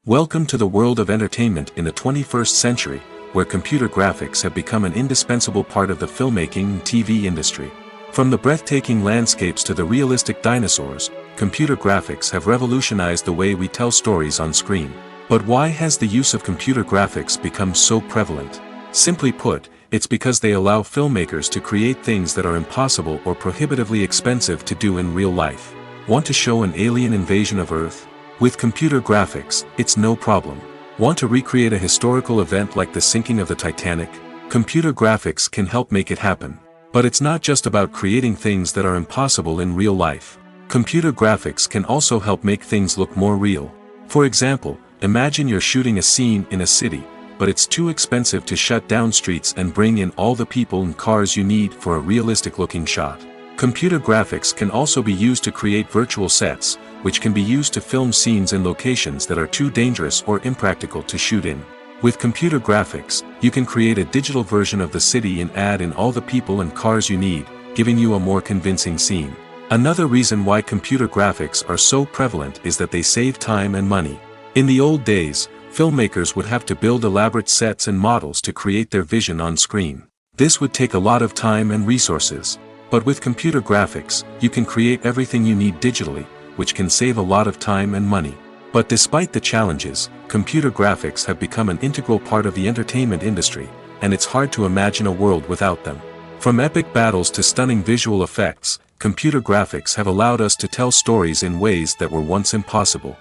Welcome to the world of entertainment in the 21st century, where computer graphics have become an indispensable part of the filmmaking and TV industry. From the breathtaking landscapes to the realistic dinosaurs, computer graphics have revolutionized the way we tell stories on screen. But why has the use of computer graphics become so prevalent? Simply put, it's because they allow filmmakers to create things that are impossible or prohibitively expensive to do in real life. Want to show an alien invasion of Earth? With computer graphics, it's no problem. Want to recreate a historical event like the sinking of the Titanic? Computer graphics can help make it happen. But it's not just about creating things that are impossible in real life. Computer graphics can also help make things look more real. For example, imagine you're shooting a scene in a city, but it's too expensive to shut down streets and bring in all the people and cars you need for a realistic-looking shot. Computer graphics can also be used to create virtual sets, which can be used to film scenes in locations that are too dangerous or impractical to shoot in. With computer graphics, you can create a digital version of the city and add in all the people and cars you need, giving you a more convincing scene. Another reason why computer graphics are so prevalent is that they save time and money. In the old days, filmmakers would have to build elaborate sets and models to create their vision on screen. This would take a lot of time and resources. But with computer graphics, you can create everything you need digitally, which can save a lot of time and money. But despite the challenges, computer graphics have become an integral part of the entertainment industry, and it's hard to imagine a world without them. From epic battles to stunning visual effects, computer graphics have allowed us to tell stories in ways that were once impossible.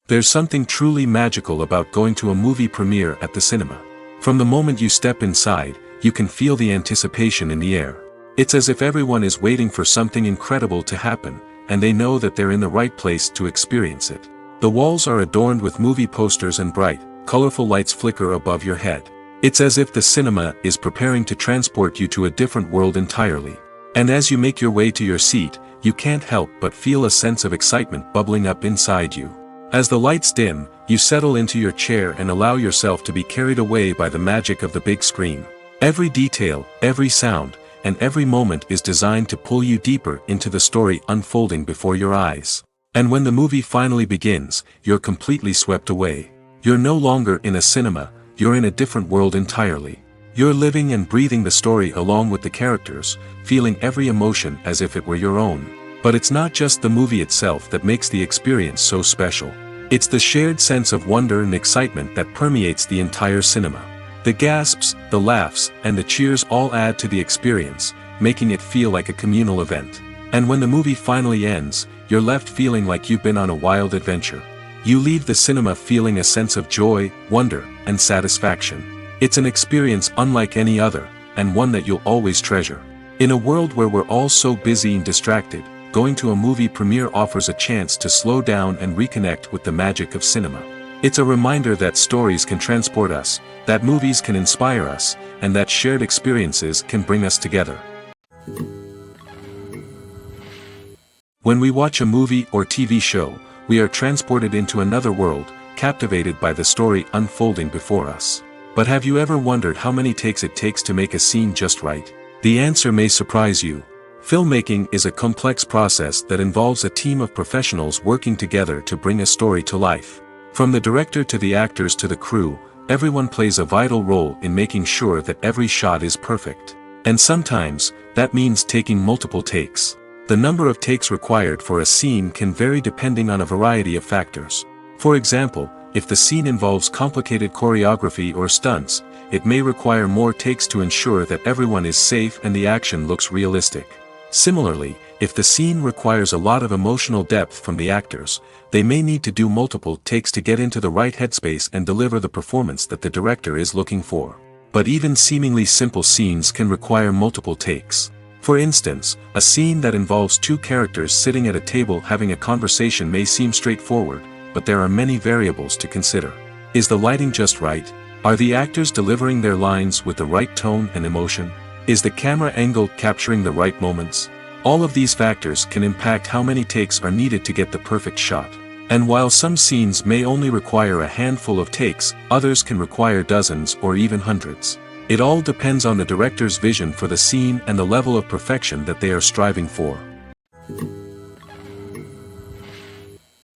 There's something truly magical about going to a movie premiere at the cinema. From the moment you step inside, you can feel the anticipation in the air. It's as if everyone is waiting for something incredible to happen, and they know that they're in the right place to experience it. The walls are adorned with movie posters and bright, colorful lights flicker above your head. It's as if the cinema is preparing to transport you to a different world entirely. And as you make your way to your seat, you can't help but feel a sense of excitement bubbling up inside you. As the lights dim, you settle into your chair and allow yourself to be carried away by the magic of the big screen. Every detail, every sound, and every moment is designed to pull you deeper into the story unfolding before your eyes. And when the movie finally begins, you're completely swept away. You're no longer in a cinema, you're in a different world entirely. You're living and breathing the story along with the characters, feeling every emotion as if it were your own. But it's not just the movie itself that makes the experience so special. It's the shared sense of wonder and excitement that permeates the entire cinema. The gasps, the laughs, and the cheers all add to the experience, making it feel like a communal event. And when the movie finally ends, you're left feeling like you've been on a wild adventure. You leave the cinema feeling a sense of joy, wonder, and satisfaction. It's an experience unlike any other, and one that you'll always treasure. In a world where we're all so busy and distracted, going to a movie premiere offers a chance to slow down and reconnect with the magic of cinema. It's a reminder that stories can transport us, that movies can inspire us, and that shared experiences can bring us together. When we watch a movie or TV show, we are transported into another world, captivated by the story unfolding before us. But have you ever wondered how many takes it takes to make a scene just right? The answer may surprise you. Filmmaking is a complex process that involves a team of professionals working together to bring a story to life. From the director to the actors to the crew, everyone plays a vital role in making sure that every shot is perfect. And sometimes, that means taking multiple takes. The number of takes required for a scene can vary depending on a variety of factors. For example, if the scene involves complicated choreography or stunts, it may require more takes to ensure that everyone is safe and the action looks realistic. Similarly, if the scene requires a lot of emotional depth from the actors, they may need to do multiple takes to get into the right headspace and deliver the performance that the director is looking for. But even seemingly simple scenes can require multiple takes. For instance, a scene that involves two characters sitting at a table having a conversation may seem straightforward, but there are many variables to consider. Is the lighting just right? Are the actors delivering their lines with the right tone and emotion? Is the camera angle capturing the right moments? All of these factors can impact how many takes are needed to get the perfect shot. And while some scenes may only require a handful of takes, others can require dozens or even hundreds. It all depends on the director's vision for the scene and the level of perfection that they are striving for.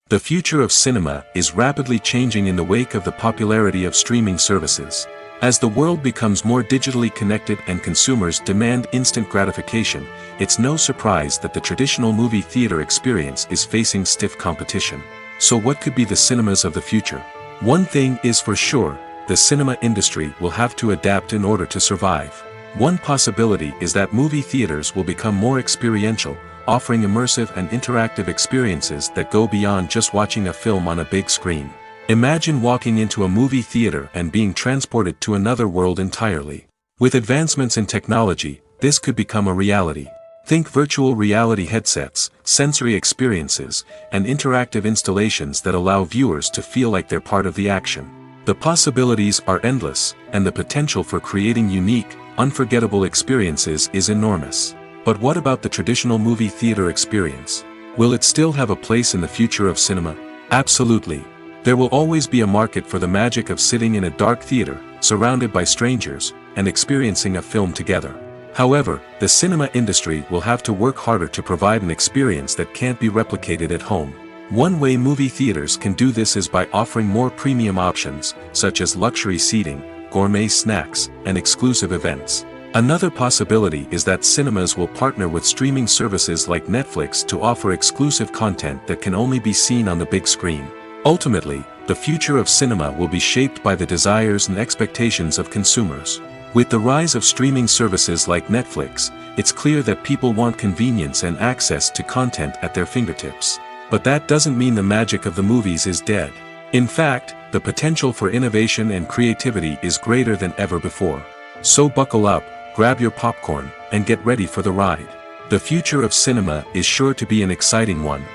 The future of cinema is rapidly changing in the wake of the popularity of streaming services. As the world becomes more digitally connected and consumers demand instant gratification, it's no surprise that the traditional movie theater experience is facing stiff competition. So what could be the cinemas of the future? One thing is for sure, the cinema industry will have to adapt in order to survive. One possibility is that movie theaters will become more experiential, offering immersive and interactive experiences that go beyond just watching a film on a big screen. Imagine walking into a movie theater and being transported to another world entirely. With advancements in technology, this could become a reality. Think virtual reality headsets, sensory experiences, and interactive installations that allow viewers to feel like they're part of the action. The possibilities are endless, and the potential for creating unique, unforgettable experiences is enormous. But what about the traditional movie theater experience? Will it still have a place in the future of cinema? Absolutely. There will always be a market for the magic of sitting in a dark theater, surrounded by strangers, and experiencing a film together. However, the cinema industry will have to work harder to provide an experience that can't be replicated at home. One way movie theaters can do this is by offering more premium options, such as luxury seating, gourmet snacks, and exclusive events. Another possibility is that cinemas will partner with streaming services like Netflix to offer exclusive content that can only be seen on the big screen. Ultimately, the future of cinema will be shaped by the desires and expectations of consumers. With the rise of streaming services like Netflix, it's clear that people want convenience and access to content at their fingertips. But that doesn't mean the magic of the movies is dead. In fact, the potential for innovation and creativity is greater than ever before. So buckle up, grab your popcorn, and get ready for the ride. The future of cinema is sure to be an exciting one.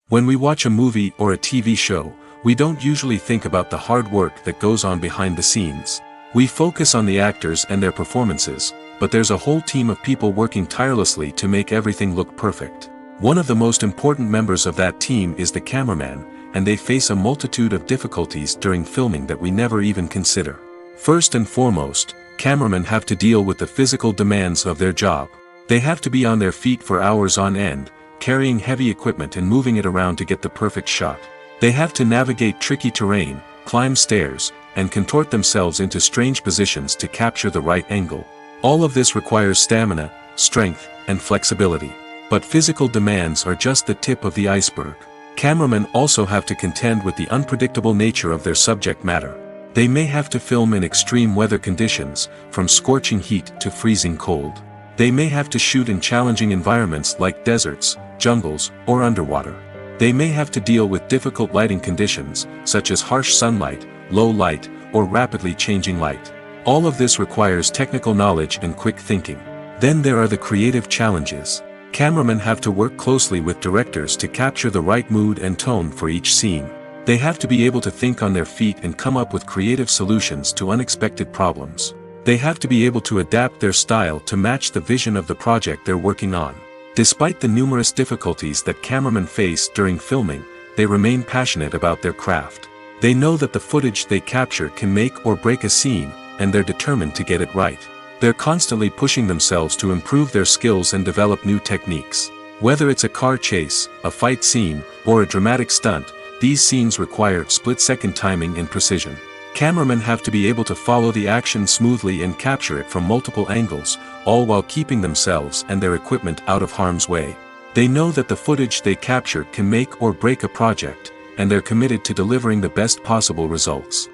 When we watch a movie or a TV show, we don't usually think about the hard work that goes on behind the scenes. We focus on the actors and their performances, but there's a whole team of people working tirelessly to make everything look perfect. One of the most important members of that team is the cameraman, and they face a multitude of difficulties during filming that we never even consider. First and foremost, cameramen have to deal with the physical demands of their job. They have to be on their feet for hours on end, carrying heavy equipment and moving it around to get the perfect shot. They have to navigate tricky terrain, climb stairs, and contort themselves into strange positions to capture the right angle. All of this requires stamina, strength, and flexibility. But physical demands are just the tip of the iceberg. Cameramen also have to contend with the unpredictable nature of their subject matter. They may have to film in extreme weather conditions, from scorching heat to freezing cold. They may have to shoot in challenging environments like deserts, jungles, or underwater. They may have to deal with difficult lighting conditions, such as harsh sunlight, low light, or rapidly changing light. All of this requires technical knowledge and quick thinking. Then there are the creative challenges. Cameramen have to work closely with directors to capture the right mood and tone for each scene. They have to be able to think on their feet and come up with creative solutions to unexpected problems. They have to be able to adapt their style to match the vision of the project they're working on. Despite the numerous difficulties that cameramen face during filming, they remain passionate about their craft. They know that the footage they capture can make or break a scene, and they're determined to get it right. They're constantly pushing themselves to improve their skills and develop new techniques. Whether it's a car chase, a fight scene, or a dramatic stunt, these scenes require split-second timing and precision. Cameramen have to be able to follow the action smoothly and capture it from multiple angles, all while keeping themselves and their equipment out of harm's way. They know that the footage they capture can make or break a project, and they're committed to delivering the best possible results.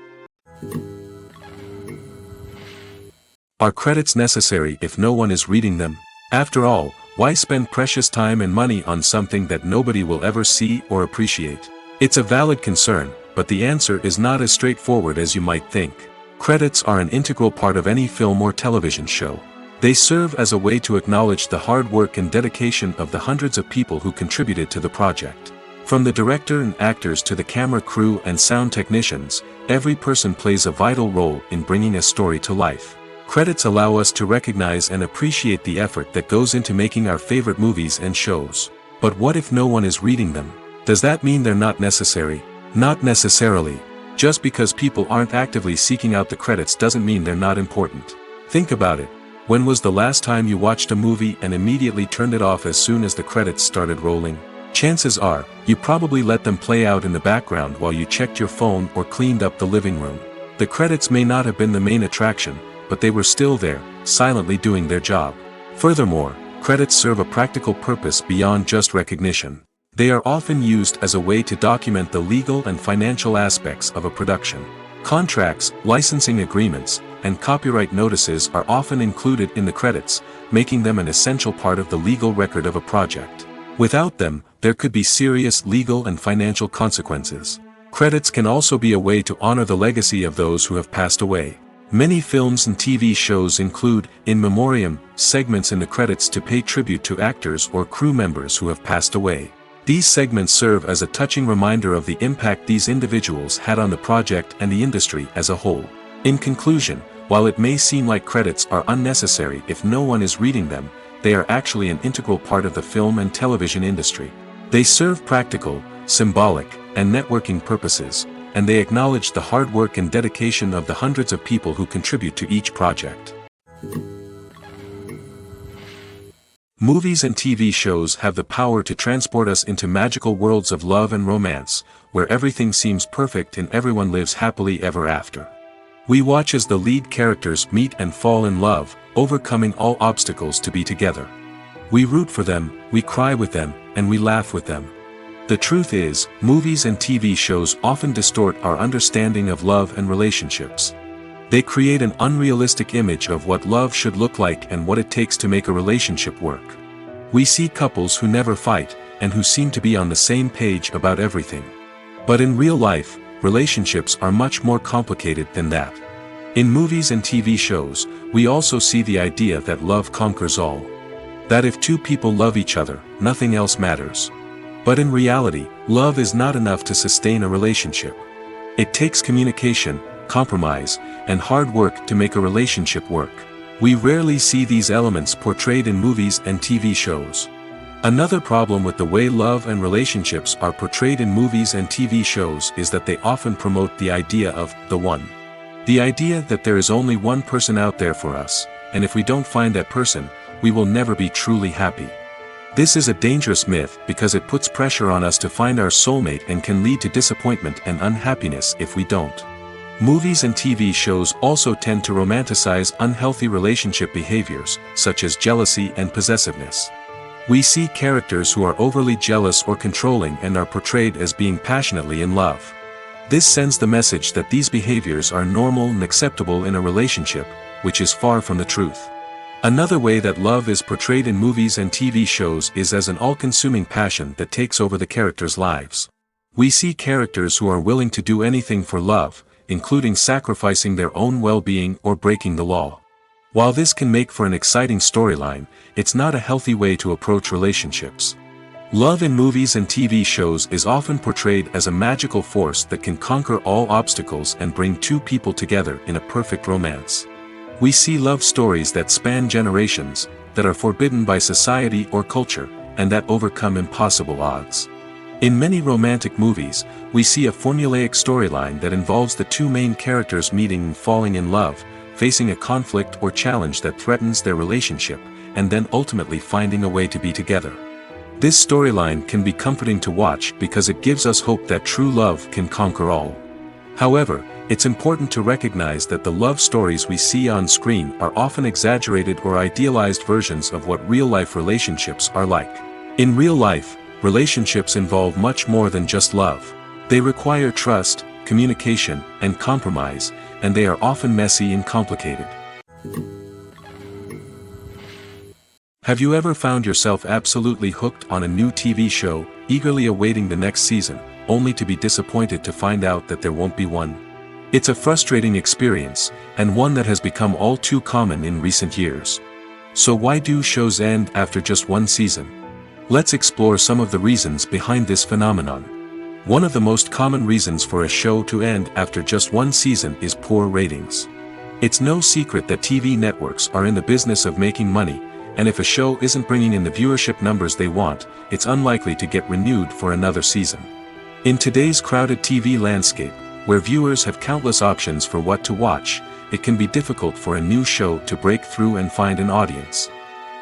Are credits necessary if no one is reading them? After all, why spend precious time and money on something that nobody will ever see or appreciate? It's a valid concern, but the answer is not as straightforward as you might think. Credits are an integral part of any film or television show. They serve as a way to acknowledge the hard work and dedication of the hundreds of people who contributed to the project. From the director and actors to the camera crew and sound technicians, every person plays a vital role in bringing a story to life. Credits allow us to recognize and appreciate the effort that goes into making our favorite movies and shows. But what if no one is reading them? Does that mean they're not necessary? Not necessarily. Just because people aren't actively seeking out the credits doesn't mean they're not important. Think about it. When was the last time you watched a movie and immediately turned it off as soon as the credits started rolling? Chances are, you probably let them play out in the background while you checked your phone or cleaned up the living room. The credits may not have been the main attraction, but they were still there, silently doing their job. Furthermore, credits serve a practical purpose beyond just recognition. They are often used as a way to document the legal and financial aspects of a production. Contracts, licensing agreements, and copyright notices are often included in the credits, making them an essential part of the legal record of a project. Without them, there could be serious legal and financial consequences. Credits can also be a way to honor the legacy of those who have passed away. Many films and TV shows include, in memoriam, segments in the credits to pay tribute to actors or crew members who have passed away. These segments serve as a touching reminder of the impact these individuals had on the project and the industry as a whole. In conclusion, while it may seem like credits are unnecessary if no one is reading them, they are actually an integral part of the film and television industry. They serve practical, symbolic, and networking purposes, and they acknowledge the hard work and dedication of the hundreds of people who contribute to each project. Movies and TV shows have the power to transport us into magical worlds of love and romance, where everything seems perfect and everyone lives happily ever after. We watch as the lead characters meet and fall in love, overcoming all obstacles to be together. We root for them, we cry with them, and we laugh with them. The truth is, movies and TV shows often distort our understanding of love and relationships. They create an unrealistic image of what love should look like and what it takes to make a relationship work. We see couples who never fight, and who seem to be on the same page about everything. But in real life, relationships are much more complicated than that. In movies and TV shows, we also see the idea that love conquers all. That if two people love each other, nothing else matters. But in reality, love is not enough to sustain a relationship. It takes communication, compromise, and hard work to make a relationship work. We rarely see these elements portrayed in movies and TV shows. Another problem with the way love and relationships are portrayed in movies and TV shows is that they often promote the idea of the one. The idea that there is only one person out there for us, and if we don't find that person, we will never be truly happy. This is a dangerous myth because it puts pressure on us to find our soulmate and can lead to disappointment and unhappiness if we don't. Movies and TV shows also tend to romanticize unhealthy relationship behaviors, such as jealousy and possessiveness. We see characters who are overly jealous or controlling and are portrayed as being passionately in love. This sends the message that these behaviors are normal and acceptable in a relationship, which is far from the truth. Another way that love is portrayed in movies and TV shows is as an all-consuming passion that takes over the characters' lives. We see characters who are willing to do anything for love, including sacrificing their own well-being or breaking the law. While this can make for an exciting storyline, it's not a healthy way to approach relationships. Love in movies and TV shows is often portrayed as a magical force that can conquer all obstacles and bring two people together in a perfect romance. We see love stories that span generations, that are forbidden by society or culture, and that overcome impossible odds. In many romantic movies, we see a formulaic storyline that involves the two main characters meeting and falling in love, facing a conflict or challenge that threatens their relationship, and then ultimately finding a way to be together. This storyline can be comforting to watch because it gives us hope that true love can conquer all. However, it's important to recognize that the love stories we see on screen are often exaggerated or idealized versions of what real-life relationships are like. In real life, relationships involve much more than just love. They require trust, communication, and compromise, and they are often messy and complicated. Have you ever found yourself absolutely hooked on a new TV show, eagerly awaiting the next season, only to be disappointed to find out that there won't be one? It's a frustrating experience, and one that has become all too common in recent years. So why do shows end after just one season? Let's explore some of the reasons behind this phenomenon. One of the most common reasons for a show to end after just one season is poor ratings. It's no secret that TV networks are in the business of making money, and if a show isn't bringing in the viewership numbers they want, it's unlikely to get renewed for another season. In today's crowded TV landscape, where viewers have countless options for what to watch, it can be difficult for a new show to break through and find an audience.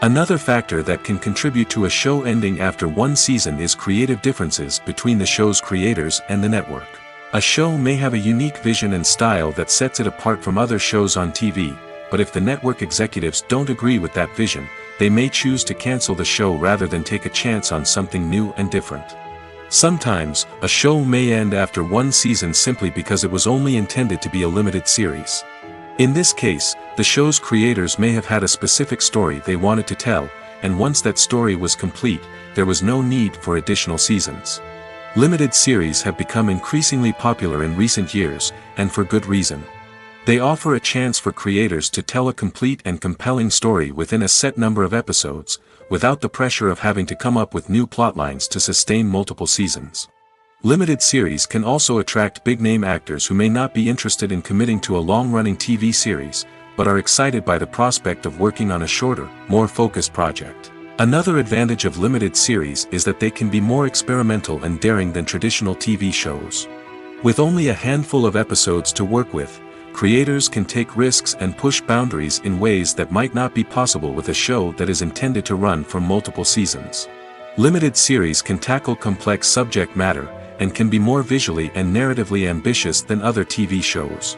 Another factor that can contribute to a show ending after one season is creative differences between the show's creators and the network. A show may have a unique vision and style that sets it apart from other shows on TV, but if the network executives don't agree with that vision, they may choose to cancel the show rather than take a chance on something new and different. Sometimes, a show may end after one season simply because it was only intended to be a limited series. In this case, the show's creators may have had a specific story they wanted to tell, and once that story was complete, there was no need for additional seasons. Limited series have become increasingly popular in recent years, and for good reason. They offer a chance for creators to tell a complete and compelling story within a set number of episodes, without the pressure of having to come up with new plotlines to sustain multiple seasons. Limited series can also attract big-name actors who may not be interested in committing to a long-running TV series, but are excited by the prospect of working on a shorter, more focused project. Another advantage of limited series is that they can be more experimental and daring than traditional TV shows. With only a handful of episodes to work with, creators can take risks and push boundaries in ways that might not be possible with a show that is intended to run for multiple seasons. Limited series can tackle complex subject matter, and can be more visually and narratively ambitious than other TV shows.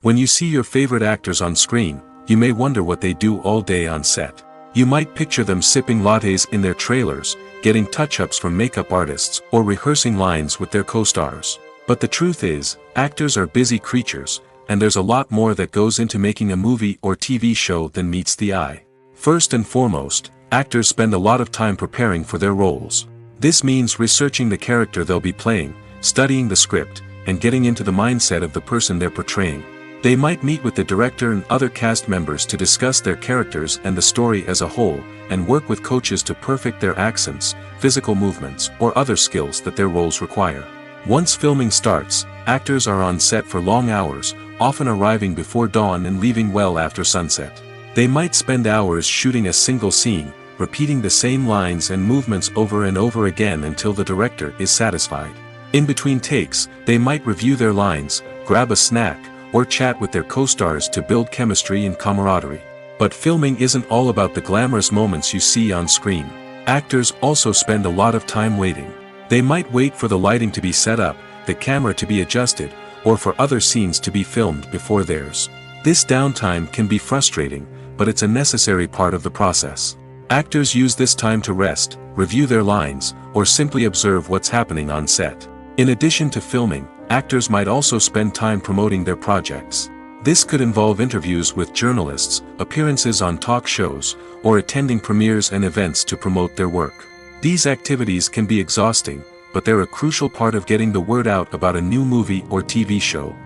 When you see your favorite actors on screen, you may wonder what they do all day on set. You might picture them sipping lattes in their trailers, getting touch-ups from makeup artists, or rehearsing lines with their co-stars. But the truth is, actors are busy creatures, and there's a lot more that goes into making a movie or TV show than meets the eye. First and foremost, actors spend a lot of time preparing for their roles. This means researching the character they'll be playing, studying the script, and getting into the mindset of the person they're portraying. They might meet with the director and other cast members to discuss their characters and the story as a whole, and work with coaches to perfect their accents, physical movements, or other skills that their roles require. Once filming starts, actors are on set for long hours, often arriving before dawn and leaving well after sunset. They might spend hours shooting a single scene, repeating the same lines and movements over and over again until the director is satisfied. In between takes, they might review their lines, grab a snack, or chat with their co-stars to build chemistry and camaraderie. But filming isn't all about the glamorous moments you see on screen. Actors also spend a lot of time waiting. They might wait for the lighting to be set up, the camera to be adjusted, or for other scenes to be filmed before theirs. This downtime can be frustrating, but it's a necessary part of the process. Actors use this time to rest, review their lines, or simply observe what's happening on set. In addition to filming, actors might also spend time promoting their projects. This could involve interviews with journalists, appearances on talk shows, or attending premieres and events to promote their work. These activities can be exhausting, but they're a crucial part of getting the word out about a new movie or TV show.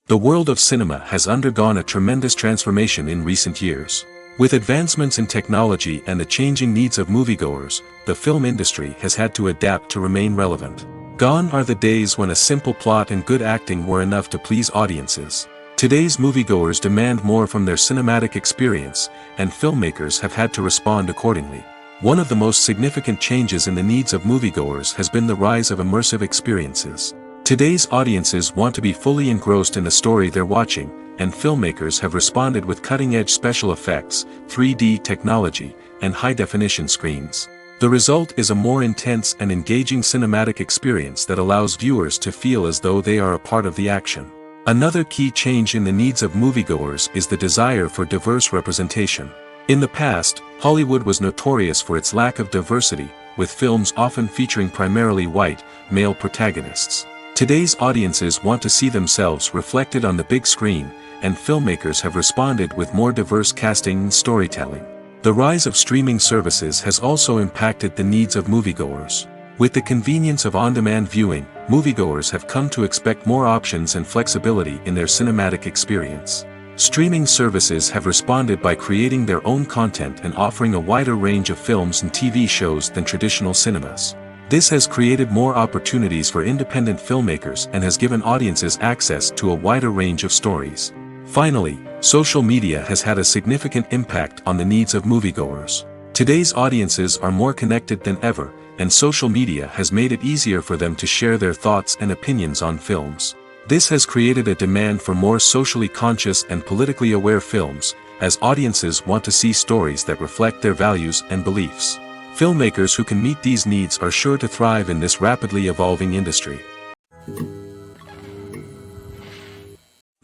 The world of cinema has undergone a tremendous transformation in recent years. With advancements in technology and the changing needs of moviegoers, the film industry has had to adapt to remain relevant. Gone are the days when a simple plot and good acting were enough to please audiences. Today's moviegoers demand more from their cinematic experience, and filmmakers have had to respond accordingly. One of the most significant changes in the needs of moviegoers has been the rise of immersive experiences. Today's audiences want to be fully engrossed in the story they're watching, and filmmakers have responded with cutting-edge special effects, 3D technology, and high-definition screens. The result is a more intense and engaging cinematic experience that allows viewers to feel as though they are a part of the action. Another key change in the needs of moviegoers is the desire for diverse representation. In the past, Hollywood was notorious for its lack of diversity, with films often featuring primarily white, male protagonists. Today's audiences want to see themselves reflected on the big screen, and filmmakers have responded with more diverse casting and storytelling. The rise of streaming services has also impacted the needs of moviegoers. With the convenience of on-demand viewing, moviegoers have come to expect more options and flexibility in their cinematic experience. Streaming services have responded by creating their own content and offering a wider range of films and TV shows than traditional cinemas. This has created more opportunities for independent filmmakers and has given audiences access to a wider range of stories. Finally, social media has had a significant impact on the needs of moviegoers. Today's audiences are more connected than ever, and social media has made it easier for them to share their thoughts and opinions on films. This has created a demand for more socially conscious and politically aware films, as audiences want to see stories that reflect their values and beliefs. Filmmakers who can meet these needs are sure to thrive in this rapidly evolving industry.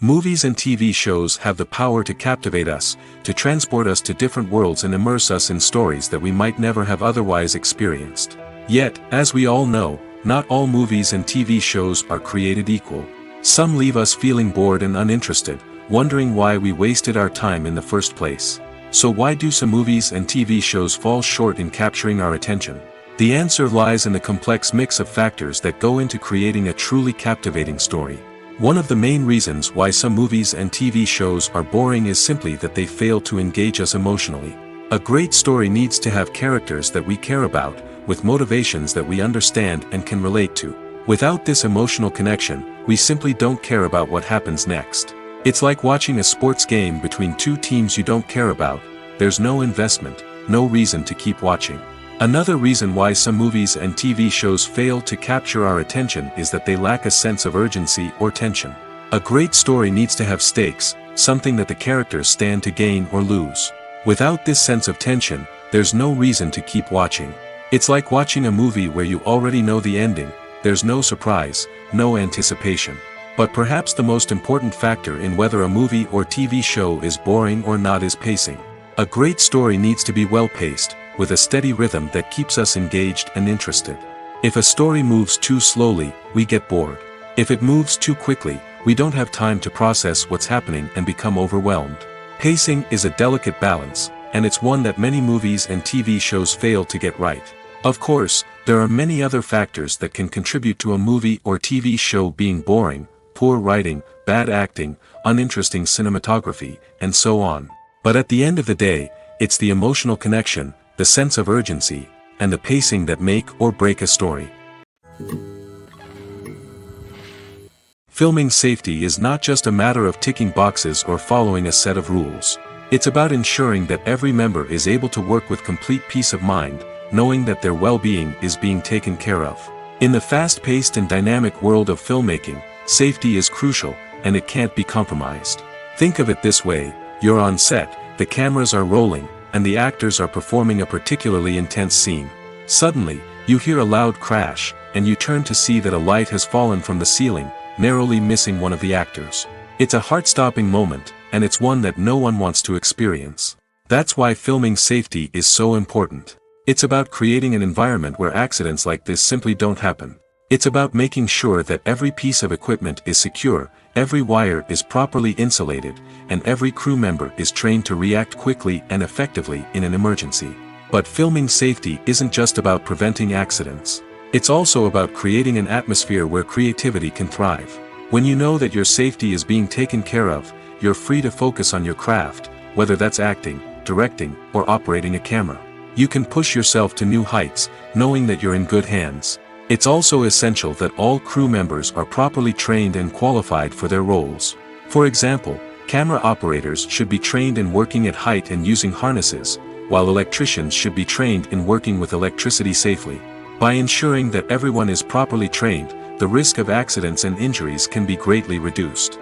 Movies and TV shows have the power to captivate us, to transport us to different worlds and immerse us in stories that we might never have otherwise experienced. Yet, as we all know, not all movies and TV shows are created equal. Some leave us feeling bored and uninterested, wondering why we wasted our time in the first place. So why do some movies and TV shows fall short in capturing our attention? The answer lies in the complex mix of factors that go into creating a truly captivating story. One of the main reasons why some movies and TV shows are boring is simply that they fail to engage us emotionally. A great story needs to have characters that we care about, with motivations that we understand and can relate to. Without this emotional connection, we simply don't care about what happens next. It's like watching a sports game between two teams you don't care about. There's no investment, no reason to keep watching. Another reason why some movies and TV shows fail to capture our attention is that they lack a sense of urgency or tension. A great story needs to have stakes, something that the characters stand to gain or lose. Without this sense of tension, there's no reason to keep watching. It's like watching a movie where you already know the ending. There's no surprise, no anticipation. But perhaps the most important factor in whether a movie or TV show is boring or not is pacing. A great story needs to be well-paced, with a steady rhythm that keeps us engaged and interested. If a story moves too slowly, we get bored. If it moves too quickly, we don't have time to process what's happening and become overwhelmed. Pacing is a delicate balance, and it's one that many movies and TV shows fail to get right. Of course, there are many other factors that can contribute to a movie or TV show being boring: poor writing, bad acting, uninteresting cinematography, and so on. But at the end of the day, it's the emotional connection, the sense of urgency, and the pacing that make or break a story. Filming safety is not just a matter of ticking boxes or following a set of rules. It's about ensuring that every member is able to work with complete peace of mind, knowing that their well-being is being taken care of. In the fast-paced and dynamic world of filmmaking, safety is crucial, and it can't be compromised. Think of it this way: you're on set, the cameras are rolling, and the actors are performing a particularly intense scene. Suddenly, you hear a loud crash, and you turn to see that a light has fallen from the ceiling, narrowly missing one of the actors. It's a heart-stopping moment, and it's one that no one wants to experience. That's why filming safety is so important. It's about creating an environment where accidents like this simply don't happen. It's about making sure that every piece of equipment is secure, every wire is properly insulated, and every crew member is trained to react quickly and effectively in an emergency. But filming safety isn't just about preventing accidents. It's also about creating an atmosphere where creativity can thrive. When you know that your safety is being taken care of, you're free to focus on your craft, whether that's acting, directing, or operating a camera. You can push yourself to new heights, knowing that you're in good hands. It's also essential that all crew members are properly trained and qualified for their roles. For example, camera operators should be trained in working at height and using harnesses, while electricians should be trained in working with electricity safely. By ensuring that everyone is properly trained, the risk of accidents and injuries can be greatly reduced.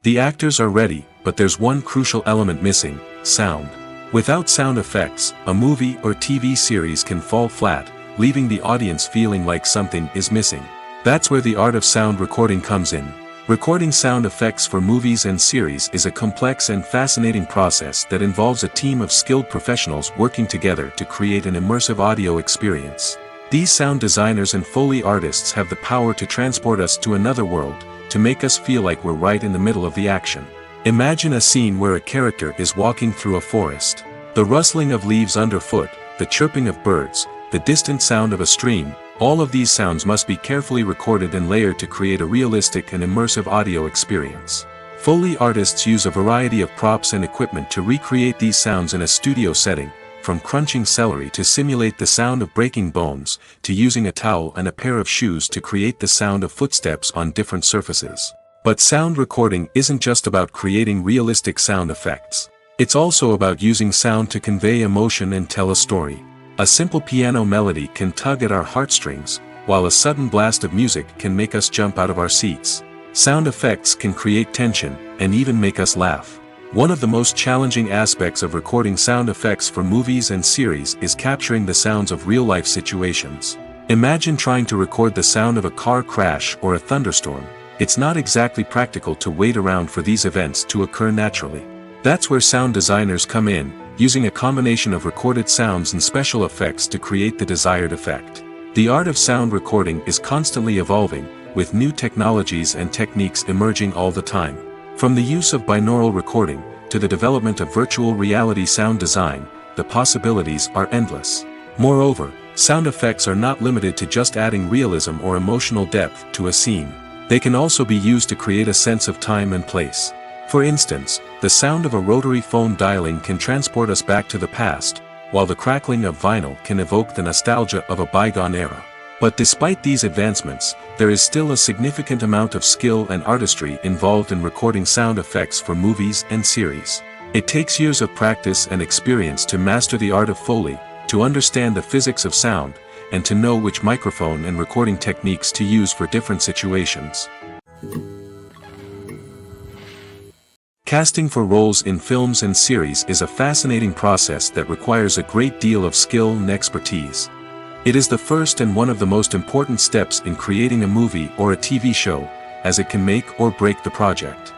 The actors are ready, but there's one crucial element missing: sound. Without sound effects, a movie or TV series can fall flat, leaving the audience feeling like something is missing. That's where the art of sound recording comes in. Recording sound effects for movies and series is a complex and fascinating process that involves a team of skilled professionals working together to create an immersive audio experience. These sound designers and Foley artists have the power to transport us to another world, to make us feel like we're right in the middle of the action. Imagine a scene where a character is walking through a forest. The rustling of leaves underfoot, the chirping of birds, the distant sound of a stream, all of these sounds must be carefully recorded and layered to create a realistic and immersive audio experience. Foley artists use a variety of props and equipment to recreate these sounds in a studio setting, from crunching celery to simulate the sound of breaking bones, to using a towel and a pair of shoes to create the sound of footsteps on different surfaces. But sound recording isn't just about creating realistic sound effects. It's also about using sound to convey emotion and tell a story. A simple piano melody can tug at our heartstrings, while a sudden blast of music can make us jump out of our seats. Sound effects can create tension, and even make us laugh. One of the most challenging aspects of recording sound effects for movies and series is capturing the sounds of real-life situations. Imagine trying to record the sound of a car crash or a thunderstorm. It's not exactly practical to wait around for these events to occur naturally. That's where sound designers come in, using a combination of recorded sounds and special effects to create the desired effect. The art of sound recording is constantly evolving, with new technologies and techniques emerging all the time. From the use of binaural recording, to the development of virtual reality sound design, the possibilities are endless. Moreover, sound effects are not limited to just adding realism or emotional depth to a scene. They can also be used to create a sense of time and place. For instance, the sound of a rotary phone dialing can transport us back to the past, while the crackling of vinyl can evoke the nostalgia of a bygone era. But despite these advancements, there is still a significant amount of skill and artistry involved in recording sound effects for movies and series. It takes years of practice and experience to master the art of Foley, to understand the physics of sound, and to know which microphone and recording techniques to use for different situations. Casting for roles in films and series is a fascinating process that requires a great deal of skill and expertise. It is the first and one of the most important steps in creating a movie or a TV show, as it can make or break the project.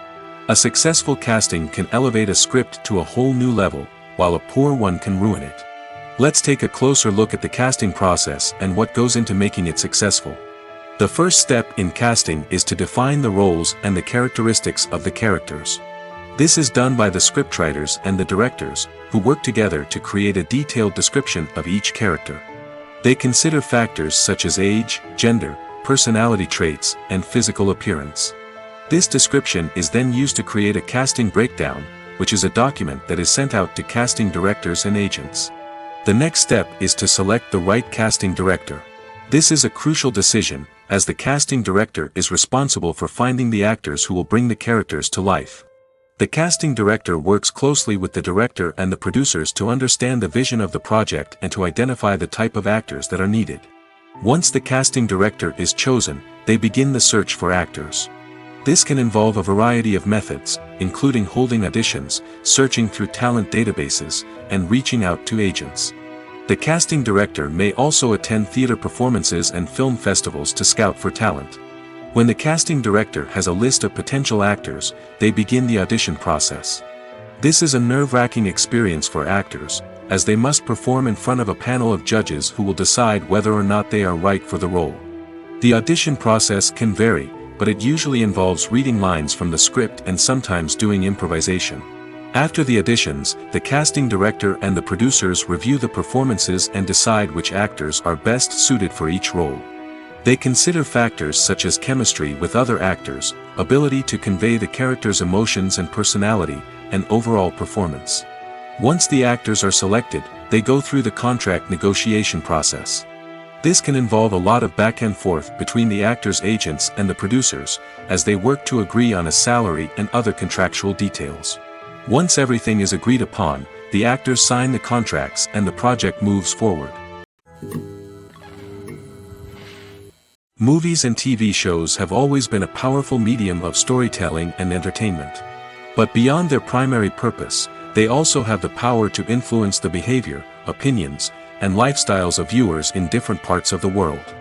A successful casting can elevate a script to a whole new level, while a poor one can ruin it. Let's take a closer look at the casting process and what goes into making it successful. The first step in casting is to define the roles and the characteristics of the characters. This is done by the scriptwriters and the directors, who work together to create a detailed description of each character. They consider factors such as age, gender, personality traits, and physical appearance. This description is then used to create a casting breakdown, which is a document that is sent out to casting directors and agents. The next step is to select the right casting director. This is a crucial decision, as the casting director is responsible for finding the actors who will bring the characters to life. The casting director works closely with the director and the producers to understand the vision of the project and to identify the type of actors that are needed. Once the casting director is chosen, they begin the search for actors. This can involve a variety of methods, including holding auditions, searching through talent databases, and reaching out to agents. The casting director may also attend theater performances and film festivals to scout for talent. When the casting director has a list of potential actors, they begin the audition process. This is a nerve-wracking experience for actors, as they must perform in front of a panel of judges who will decide whether or not they are right for the role. The audition process can vary, but it usually involves reading lines from the script and sometimes doing improvisation. After the auditions, the casting director and the producers review the performances and decide which actors are best suited for each role. They consider factors such as chemistry with other actors, ability to convey the character's emotions and personality, and overall performance. Once the actors are selected, they go through the contract negotiation process. This can involve a lot of back and forth between the actors' agents and the producers, as they work to agree on a salary and other contractual details. Once everything is agreed upon, the actors sign the contracts and the project moves forward. Movies and TV shows have always been a powerful medium of storytelling and entertainment. But beyond their primary purpose, they also have the power to influence the behavior, opinions, and lifestyles of viewers in different parts of the world.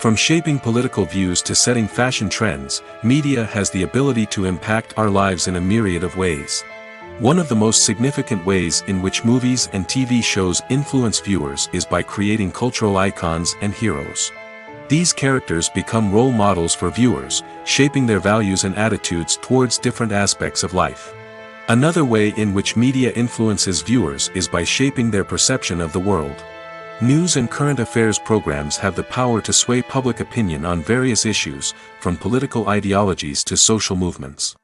From shaping political views to setting fashion trends, media has the ability to impact our lives in a myriad of ways. One of the most significant ways in which movies and TV shows influence viewers is by creating cultural icons and heroes. These characters become role models for viewers, shaping their values and attitudes towards different aspects of life. Another way in which media influences viewers is by shaping their perception of the world. News and current affairs programs have the power to sway public opinion on various issues, from political ideologies to social movements.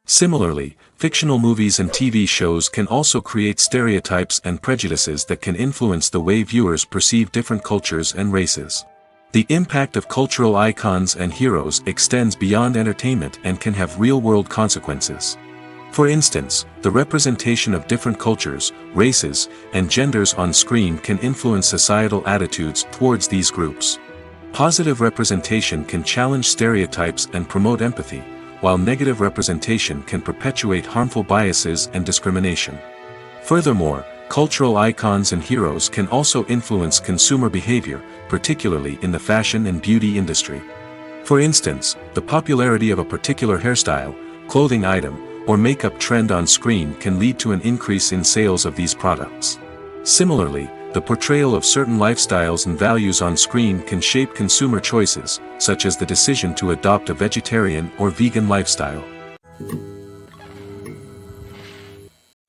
Similarly, fictional movies and TV shows can also create stereotypes and prejudices that can influence the way viewers perceive different cultures and races. The impact of cultural icons and heroes extends beyond entertainment and can have real-world consequences. For instance, the representation of different cultures, races, and genders on screen can influence societal attitudes towards these groups. Positive representation can challenge stereotypes and promote empathy, while negative representation can perpetuate harmful biases and discrimination. Furthermore, cultural icons and heroes can also influence consumer behavior, particularly in the fashion and beauty industry. For instance, the popularity of a particular hairstyle, clothing item, or makeup trend on screen can lead to an increase in sales of these products. Similarly, the portrayal of certain lifestyles and values on screen can shape consumer choices, such as the decision to adopt a vegetarian or vegan lifestyle.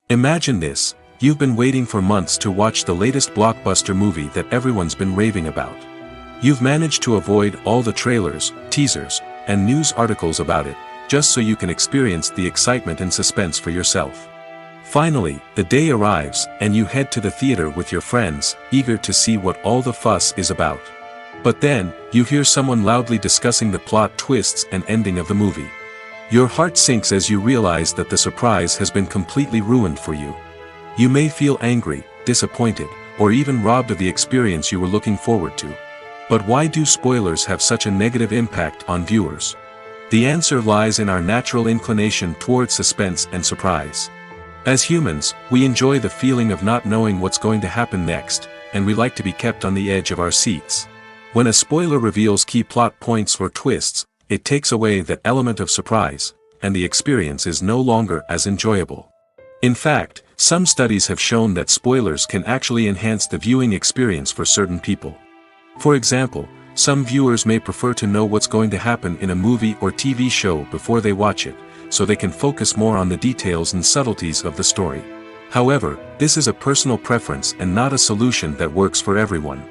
Imagine this. You've been waiting for months to watch the latest blockbuster movie that everyone's been raving about. You've managed to avoid all the trailers, teasers, and news articles about it, just so you can experience the excitement and suspense for yourself. Finally, the day arrives, and you head to the theater with your friends, eager to see what all the fuss is about. But then, you hear someone loudly discussing the plot twists and ending of the movie. Your heart sinks as you realize that the surprise has been completely ruined for you. You may feel angry, disappointed, or even robbed of the experience you were looking forward to. But why do spoilers have such a negative impact on viewers? The answer lies in our natural inclination towards suspense and surprise. As humans, we enjoy the feeling of not knowing what's going to happen next, and we like to be kept on the edge of our seats. When a spoiler reveals key plot points or twists, it takes away that element of surprise, and the experience is no longer as enjoyable. In fact, some studies have shown that spoilers can actually enhance the viewing experience for certain people. For example, some viewers may prefer to know what's going to happen in a movie or TV show before they watch it, so they can focus more on the details and subtleties of the story. However, this is a personal preference and not a solution that works for everyone.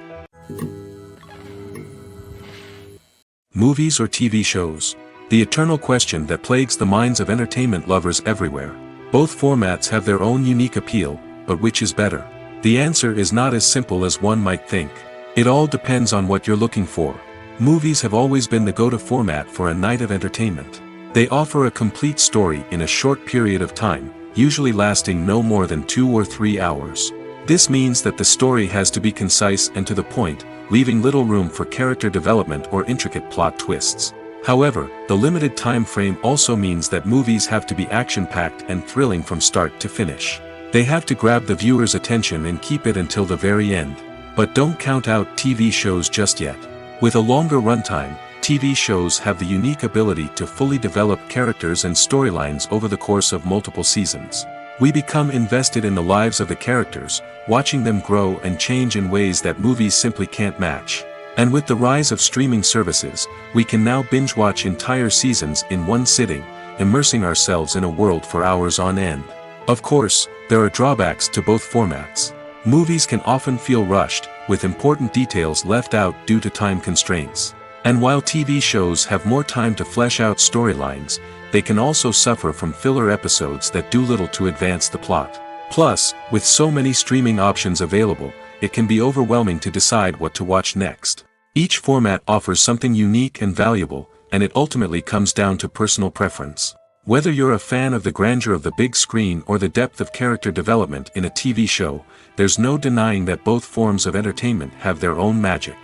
Movies or TV shows? The eternal question that plagues the minds of entertainment lovers everywhere. Both formats have their own unique appeal, but which is better? The answer is not as simple as one might think. It all depends on what you're looking for. Movies have always been the go-to format for a night of entertainment. They offer a complete story in a short period of time, usually lasting no more than 2 or 3 hours. This means that the story has to be concise and to the point, leaving little room for character development or intricate plot twists. However, the limited time frame also means that movies have to be action-packed and thrilling from start to finish. They have to grab the viewer's attention and keep it until the very end. But don't count out TV shows just yet. With a longer runtime, TV shows have the unique ability to fully develop characters and storylines over the course of multiple seasons. We become invested in the lives of the characters, watching them grow and change in ways that movies simply can't match. And with the rise of streaming services, we can now binge-watch entire seasons in one sitting, immersing ourselves in a world for hours on end. Of course, there are drawbacks to both formats. Movies can often feel rushed, with important details left out due to time constraints. And while TV shows have more time to flesh out storylines, they can also suffer from filler episodes that do little to advance the plot. Plus, with so many streaming options available, it can be overwhelming to decide what to watch next. Each format offers something unique and valuable, and it ultimately comes down to personal preference. Whether you're a fan of the grandeur of the big screen or the depth of character development in a TV show, there's no denying that both forms of entertainment have their own magic.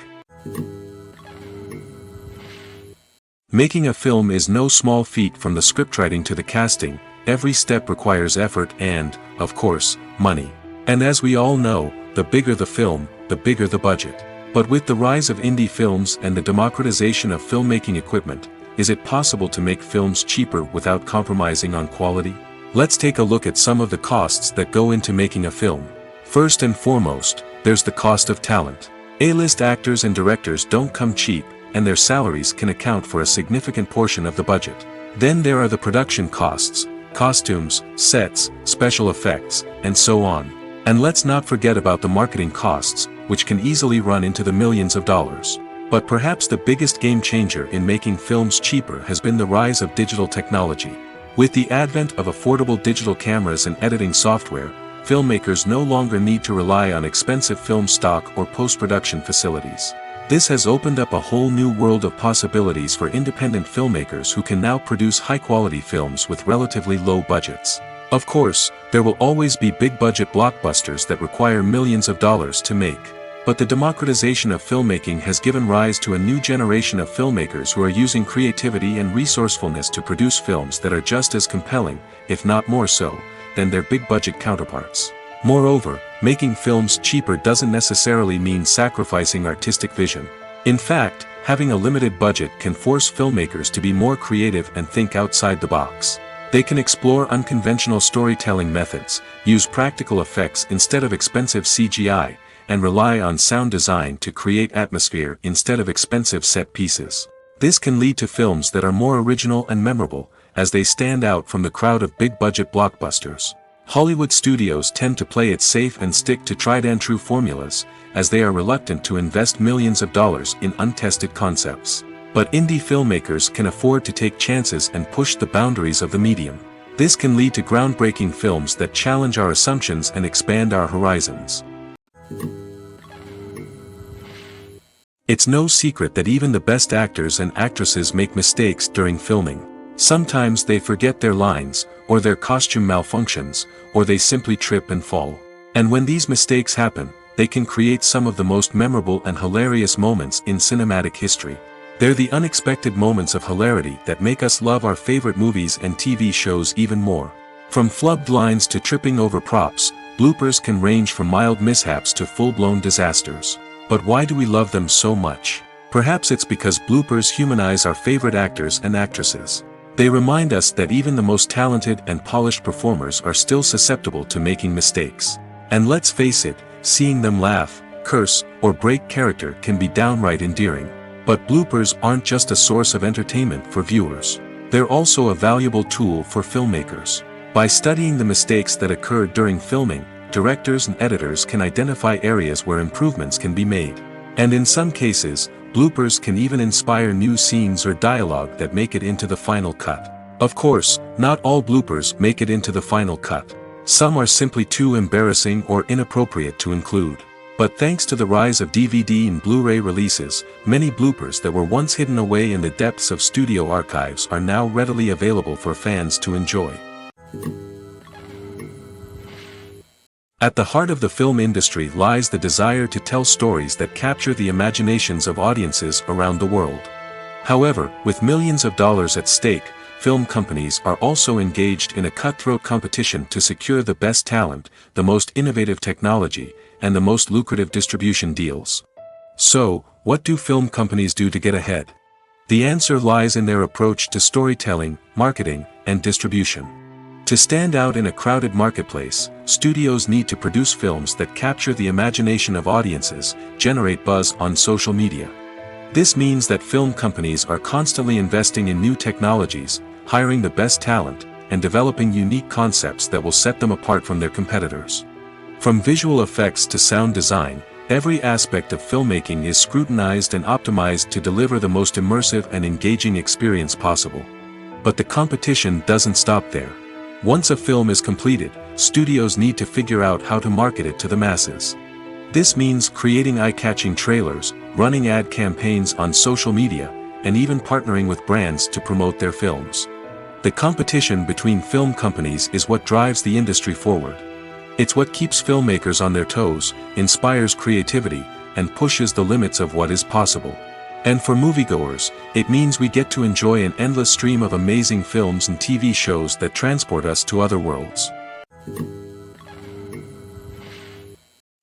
Making a film is no small feat. From the scriptwriting to the casting, every step requires effort and, of course, money. And as we all know, the bigger the film, the bigger the budget. But with the rise of indie films and the democratization of filmmaking equipment, is it possible to make films cheaper without compromising on quality? Let's take a look at some of the costs that go into making a film. First and foremost, there's the cost of talent. A-list actors and directors don't come cheap, and their salaries can account for a significant portion of the budget. Then there are the production costs, costumes, sets, special effects, and so on. And let's not forget about the marketing costs, which can easily run into the millions of dollars. But perhaps the biggest game changer in making films cheaper has been the rise of digital technology. With the advent of affordable digital cameras and editing software, filmmakers no longer need to rely on expensive film stock or post-production facilities. This has opened up a whole new world of possibilities for independent filmmakers who can now produce high-quality films with relatively low budgets. Of course, there will always be big-budget blockbusters that require millions of dollars to make. But the democratization of filmmaking has given rise to a new generation of filmmakers who are using creativity and resourcefulness to produce films that are just as compelling, if not more so, than their big-budget counterparts. Moreover, making films cheaper doesn't necessarily mean sacrificing artistic vision. In fact, having a limited budget can force filmmakers to be more creative and think outside the box. They can explore unconventional storytelling methods, use practical effects instead of expensive CGI, and rely on sound design to create atmosphere instead of expensive set pieces. This can lead to films that are more original and memorable, as they stand out from the crowd of big-budget blockbusters. Hollywood studios tend to play it safe and stick to tried-and-true formulas, as they are reluctant to invest millions of dollars in untested concepts. But indie filmmakers can afford to take chances and push the boundaries of the medium. This can lead to groundbreaking films that challenge our assumptions and expand our horizons. It's no secret that even the best actors and actresses make mistakes during filming. Sometimes they forget their lines, or their costume malfunctions, or they simply trip and fall. And when these mistakes happen, they can create some of the most memorable and hilarious moments in cinematic history. They're the unexpected moments of hilarity that make us love our favorite movies and TV shows even more. From flubbed lines to tripping over props, bloopers can range from mild mishaps to full-blown disasters. But why do we love them so much? Perhaps it's because bloopers humanize our favorite actors and actresses. They remind us that even the most talented and polished performers are still susceptible to making mistakes. And let's face it, seeing them laugh, curse, or break character can be downright endearing. But bloopers aren't just a source of entertainment for viewers. They're also a valuable tool for filmmakers. By studying the mistakes that occurred during filming, directors and editors can identify areas where improvements can be made. And in some cases, bloopers can even inspire new scenes or dialogue that make it into the final cut. Of course, not all bloopers make it into the final cut. Some are simply too embarrassing or inappropriate to include. But thanks to the rise of DVD and Blu-ray releases, many bloopers that were once hidden away in the depths of studio archives are now readily available for fans to enjoy. At the heart of the film industry lies the desire to tell stories that capture the imaginations of audiences around the world. However, with millions of dollars at stake, film companies are also engaged in a cutthroat competition to secure the best talent, the most innovative technology, and the most lucrative distribution deals. So, what do film companies do to get ahead? The answer lies in their approach to storytelling, marketing, and distribution. To stand out in a crowded marketplace, studios need to produce films that capture the imagination of audiences, generate buzz on social media. This means that film companies are constantly investing in new technologies, hiring the best talent, and developing unique concepts that will set them apart from their competitors. From visual effects to sound design, every aspect of filmmaking is scrutinized and optimized to deliver the most immersive and engaging experience possible. But the competition doesn't stop there. Once a film is completed, studios need to figure out how to market it to the masses. This means creating eye-catching trailers, running ad campaigns on social media, and even partnering with brands to promote their films. The competition between film companies is what drives the industry forward. It's what keeps filmmakers on their toes, inspires creativity, and pushes the limits of what is possible. And for moviegoers, it means we get to enjoy an endless stream of amazing films and TV shows that transport us to other worlds.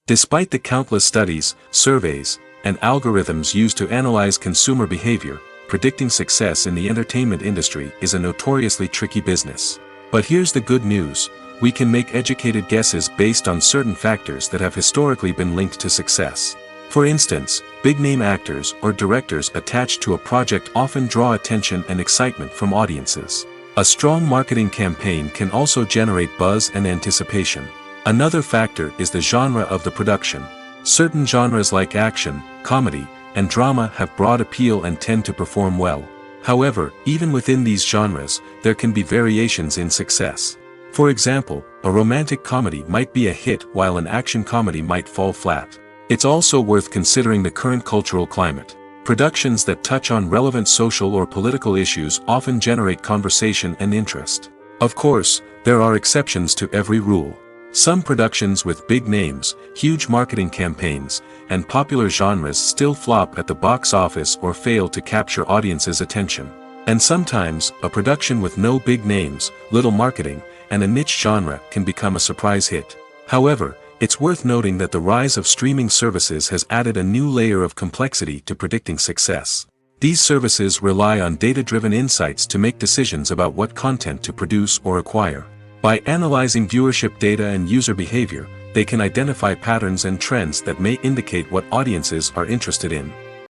Despite the countless studies, surveys, and algorithms used to analyze consumer behavior, predicting success in the entertainment industry is a notoriously tricky business. But here's the good news: we can make educated guesses based on certain factors that have historically been linked to success. For instance, big-name actors or directors attached to a project often draw attention and excitement from audiences. A strong marketing campaign can also generate buzz and anticipation. Another factor is the genre of the production. Certain genres like action, comedy, and drama have broad appeal and tend to perform well. However, even within these genres, there can be variations in success. For example, a romantic comedy might be a hit while an action comedy might fall flat. It's also worth considering the current cultural climate. Productions that touch on relevant social or political issues often generate conversation and interest. Of course, there are exceptions to every rule. Some productions with big names, huge marketing campaigns, and popular genres still flop at the box office or fail to capture audiences' attention. And sometimes, a production with no big names, little marketing, and a niche genre can become a surprise hit. However, it's worth noting that the rise of streaming services has added a new layer of complexity to predicting success. These services rely on data-driven insights to make decisions about what content to produce or acquire. By analyzing viewership data and user behavior, they can identify patterns and trends that may indicate what audiences are interested in.